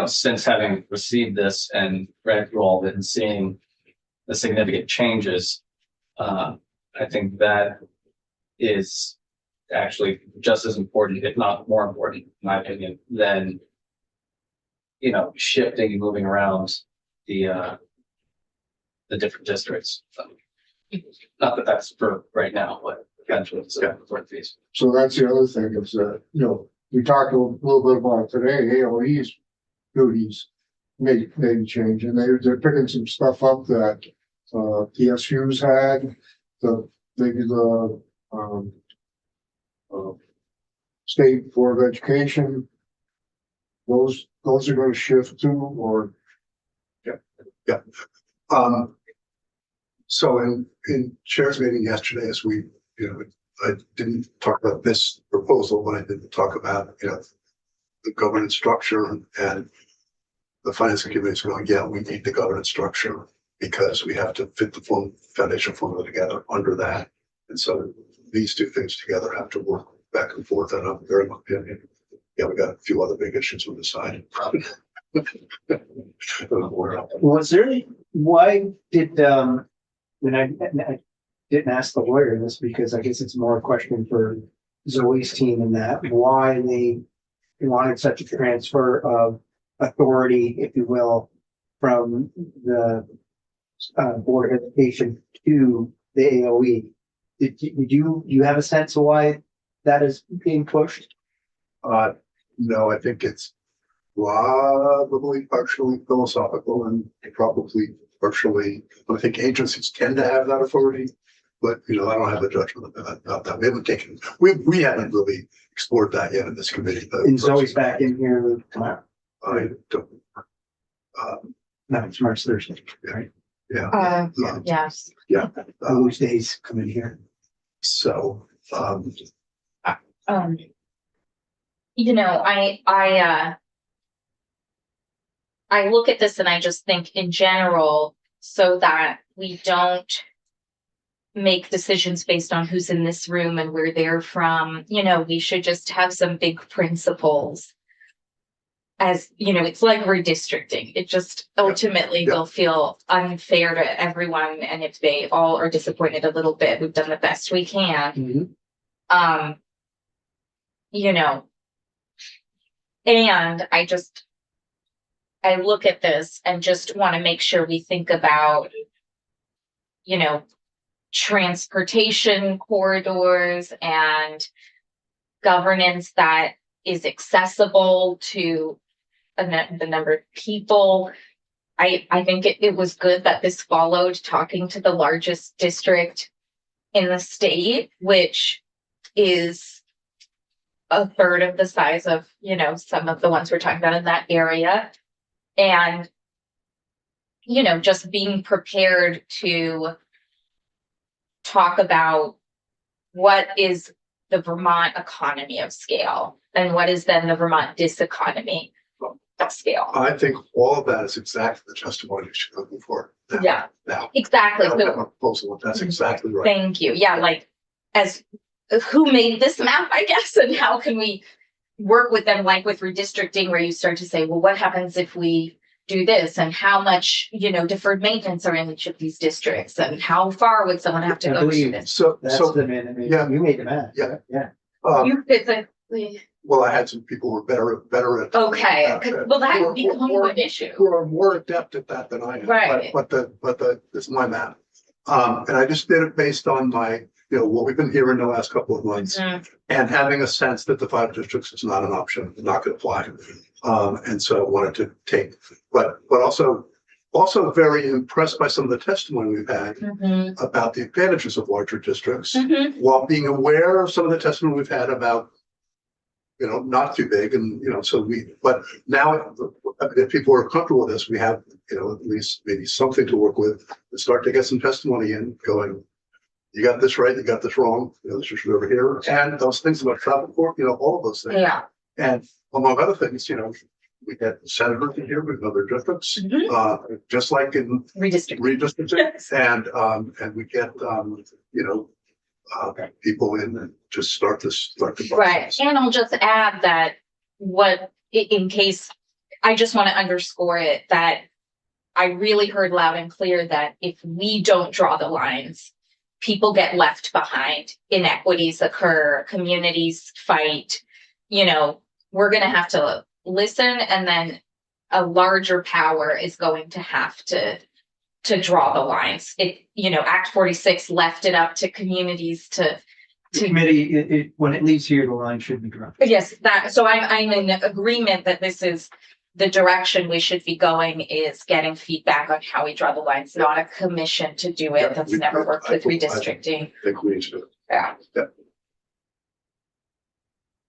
Since having received this and read through all of it and seeing the significant changes, I think that is actually just as important, if not more important, in my opinion, than shifting and moving around the different districts. So, not that that's for right now, but eventually it's a important piece. So that's the other thing is that, we talked a little bit about today, AOE's duties may change, and they're picking some stuff up that PSU's had, maybe the State Board of Education those are gonna shift too, or? So in chair's meeting yesterday, as we, I didn't talk about this proposal, but I did talk about, the governance structure, and the finance committee is going, yeah, we need the governance structure because we have to fit the full foundation formula together under that. And so these two things together have to work back and forth, and I'm very much opinion. Yeah, we got a few other big issues on the side. Was there any, why did, and I didn't ask the lawyer this because I guess it's more a question for Zoe's team and that, why they wanted such a transfer of authority, if you will, from the Board of Education to the AOE. Did you have a sense of why that is being pushed? No, I think it's probably partially philosophical and probably partially, I think agencies tend to have that authority, but I don't have a judgment about that. We haven't really explored that yet in this committee. And Zoe's back in here tomorrow. I don't, No, it's March Thursday, right? yeah. Yes. Those days come in here. So, I look at this and I just think in general, so that we don't make decisions based on who's in this room and where they're from, we should just have some big principles. As it's like redistricting. It just ultimately will feel unfair to everyone. And if they all are disappointed a little bit, we've done the best we can. And I look at this and just want to make sure we think about, transportation corridors and governance that is accessible to the number of people. I think it was good that this followed talking to the largest district in the state, which is a third of the size of, some of the ones we're talking about in that area. And, just being prepared to talk about what is the Vermont economy of scale and what is then the Vermont diseconomy of scale. I think all of that is exactly the testimony you should be looking for. Yeah, Now, exactly. I don't have So a proposal, but that's exactly right. thank you. Yeah, like as who made this map, I guess, and how can we work with them, like with redistricting, where you start to say, well, what happens if we do this, and how much, deferred maintenance are in each of these districts, and how far would someone have to I go to believe this? So, That's the man. yeah. You made the math. Yeah. Yeah. You physically, well, I had some people who were better at. okay, well, that Or- becomes or- an issue. Who are more adept at that than I am. Right. But it's my math. And I just did it based on my, what we've been hearing the last couple of months. Mm. And having a sense that the 5 districts is not an option, not gonna fly. And so I wanted to take, but also very impressed by some of the testimony we've had Mhm. about the advantages of larger districts, Mhm. while being aware of some of the testimony we've had about, not too big, and, but now, if people are comfortable with this, we have, at least maybe something to work with, and start to get some testimony in going, you got this right, you got this wrong, this should over here, and those things about travel court, all of those things. Yeah. And among other things, we get senators in here with other districts, Mhm. just like in Redistricting. redistricting, and we get, people in and just start the Right, process. and I'll just add that in case, I just want to underscore it, that I really heard loud and clear that if we don't draw the lines, people get left behind, inequities occur, communities fight, we're gonna have to listen, and then a larger power is going to have to draw the lines. Act 46 left it up to communities to The committee, when it leaves here, the line should be drawn. yes, so I'm in agreement that this is the direction we should be going, is getting feedback on how we draw the lines, not a commission to do it. Yeah, That's we- never worked I with think- redistricting. I think we need to do it. Yeah.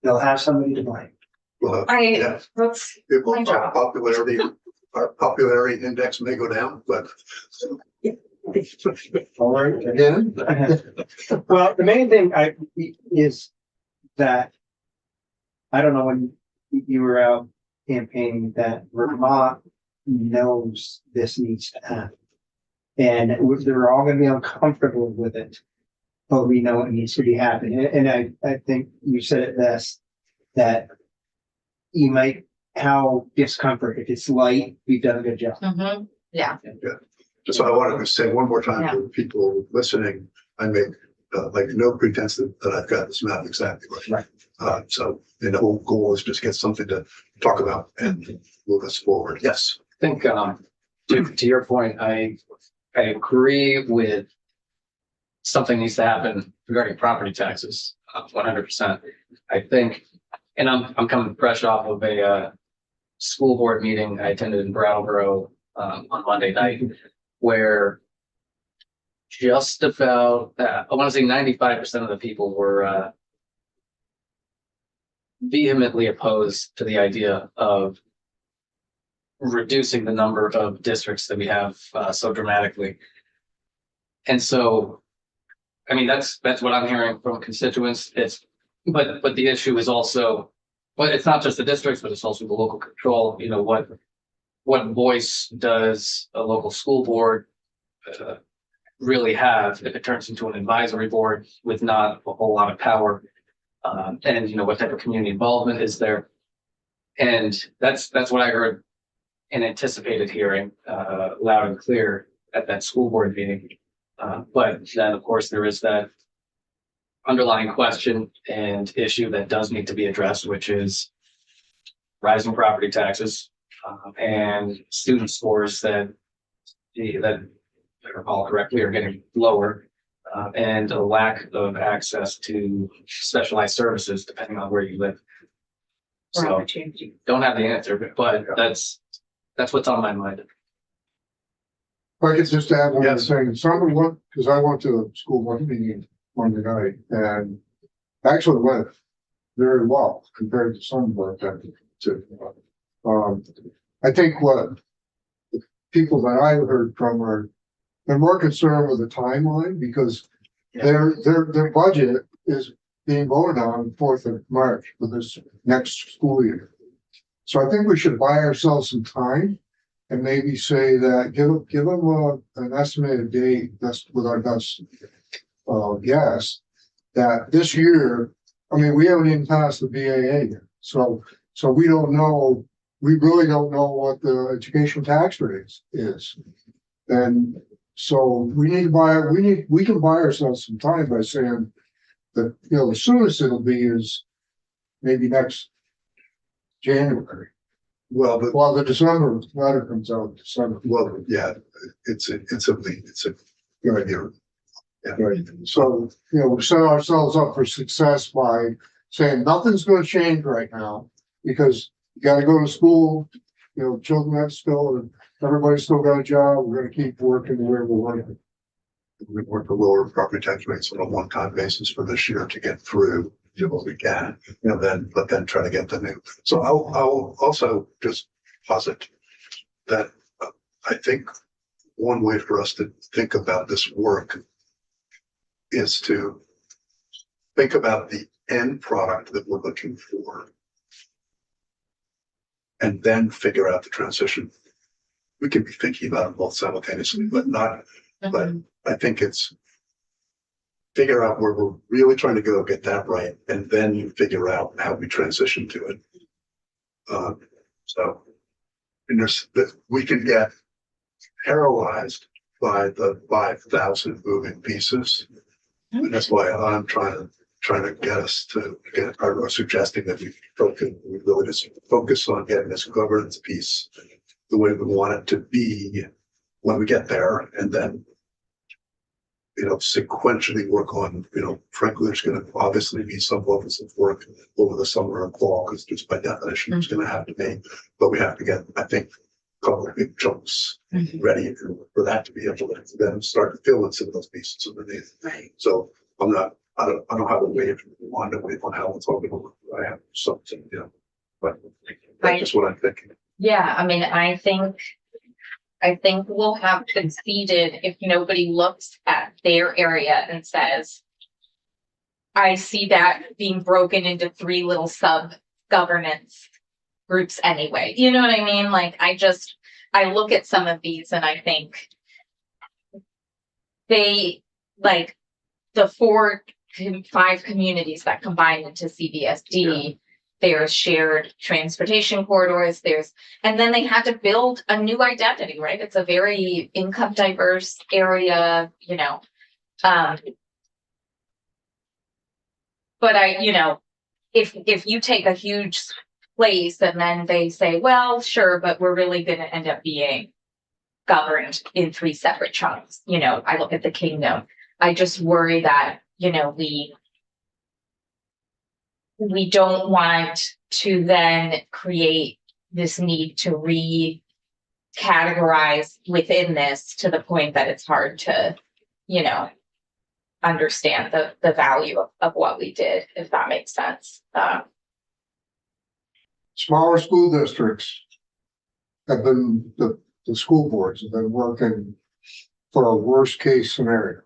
They'll have somebody to blame. Well, I, yeah, that's, it will, my job. our popularity index may go down, but. All right, again, Well, the main thing is that I don't know when you were out campaigning that Vermont knows this needs to happen. And they're all gonna be uncomfortable with it, but we know it needs to be happening. And I think you said it best, that you might have discomfort. If it's light, we've done a good job. Mhm. Yeah, So I wanted to say one more time Yeah. for people listening, I make like no pretense that I've got this map exactly right. So and the whole goal is just get something to talk about and move us forward. Yes. I think, to your point, I agree with something needs to happen regarding property taxes, 100%. I think, and I'm coming fresh off of a, school board meeting I attended in Brattleboro, on Monday night, where just about, I want to say 95% of the people were, vehemently opposed to the idea of reducing the number of districts that we have so dramatically. And so, I mean, that's what I'm hearing from constituents. But the issue is also, but it's not just the districts, but it's also the local control. You know, what voice does a local school board really have if it turns into an advisory board with not a whole lot of power? And you know, what type of community involvement is there? And that's what I heard and anticipated hearing loud and clear at that school board meeting. But then, of course, there is that underlying question and issue that does need to be addressed, which is rising property taxes and student scores that, if I recall correctly, are getting lower, and a lack of access to specialized services depending on where you live. or So opportunity. don't have the answer, but that's what's on my mind. if I could just add one Yes. thing, some of what, because I went to the school board meeting Monday night and actually went very well compared to some of that to. I think what the people that I heard from are, they're more concerned with the timeline because their budget is being voted on 4th of March for this next school year. So I think we should buy ourselves some time and maybe say that, give them an estimated date, that's with our best guess, that this year, I mean, we haven't even passed the BAA yet. So we don't know, we really don't know what the education tax rate is. And so we can buy ourselves some time by saying that, you know, the soonest it'll be is maybe next January. Well, but Well, the December letter comes out in December. well, yeah, it's a good idea. Right. So, you know, we set ourselves up for success by saying nothing's gonna change right now because you gotta go to school, you know, children have to still, and everybody's still got a job. We're gonna keep working the way we're working. We work to lower property tax rates on a one-time basis for this year to get through, you know, what we can, you know, but then try to get the new. So I'll also just posit that I think one way for us to think about this work is to think about the end product that we're looking for and then figure out the transition. We can be thinking about them both simultaneously, but not, but I think it's figure out where we're really trying to go, get that right, and then you figure out how we transition to it. So, and we can get paralyzed by the 5,000 moving pieces. And that's why I'm trying to get us to or suggesting that we really just focus on getting this governance piece the way we want it to be when we get there, and then, you know, sequentially work on, you know, frankly, there's going to obviously be some levels of work over the summer and fall, because just by definition, it's going to have to be, but we have to get, I think, a couple of big chunks ready for that to be able to then start to fill in some of those pieces underneath. Right. So I don't have a way of wanting to wait on how it's all going to work. I have something, you know, But that's just what I'm thinking. Yeah, I mean, I think we'll have conceded if nobody looks at their area and says, I see that being broken into 3 little sub governance groups anyway. You know what I mean? Like, I look at some of these and I think they, like, the 5 communities that combine into CBSD, there's shared transportation corridors, and then they had to build a new identity, right? It's a very income diverse area, you know. But if you take a huge place and then they say, well, sure, but we're really going to end up being governed in 3 separate chunks. You know, I look at the kingdom. I just worry that, you know, we don't want to then create this need to categorize within this to the point that it's hard to, you know, understand the value of what we did, if that makes sense. Smaller school districts have been, the school boards have been working for a worst case scenario.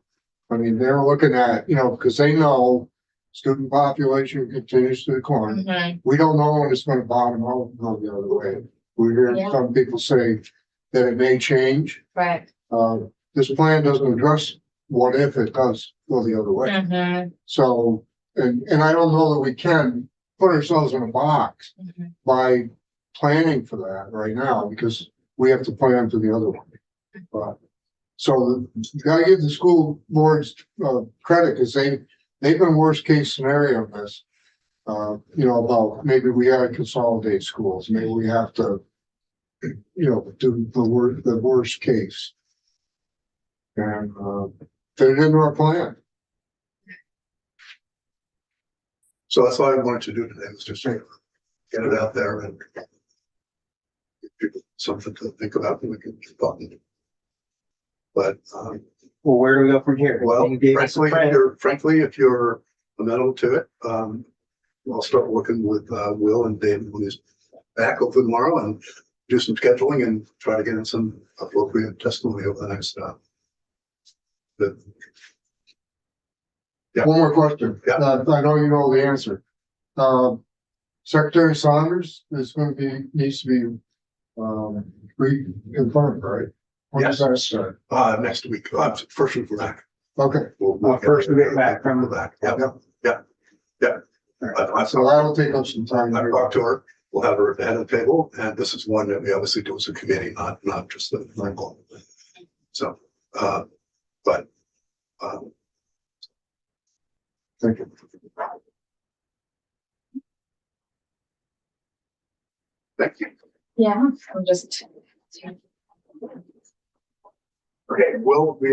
I mean, they're looking at, you know, because they know student population continues to decline. Mhm. We don't know when it's gonna bottom out and go the other way. We hear Yeah. some people say that it may change. Right. This plan doesn't address what if it does go the other way. Mhm. So, and I don't know that we can put ourselves in a box Mhm. by planning for that right now, because we have to plan for the other one. But, so you gotta give the school boards, credit, because they've been worst case scenario in this. You know, about maybe we gotta consolidate schools, maybe we have to, you know, do the worst case. And, fit it into our plan. So that's all I wanted to do today, was just get it out there and give people something to think about and we can keep on. But, Well, where do we go from here? well, You gave us a frankly, if you're amenable to it, I'll start working with, Will and David when he's back hopefully tomorrow and do some scheduling and try to get in some appropriate testimony over the next, Yeah. One more question. Yeah. I know you know the answer. Secretary Saunders is going to needs to be, reconfirmed, right? When does that start? next week, first week we're back. Okay, We'll first we get back from the back. Yeah, Yep. yeah. I so that'll take up some time. I've talked to her. We'll have her at the head of the table, and this is one that we obviously do as a committee, not just the local. So, but, Thank you. thank you. Yeah, I'm just. Okay, well, we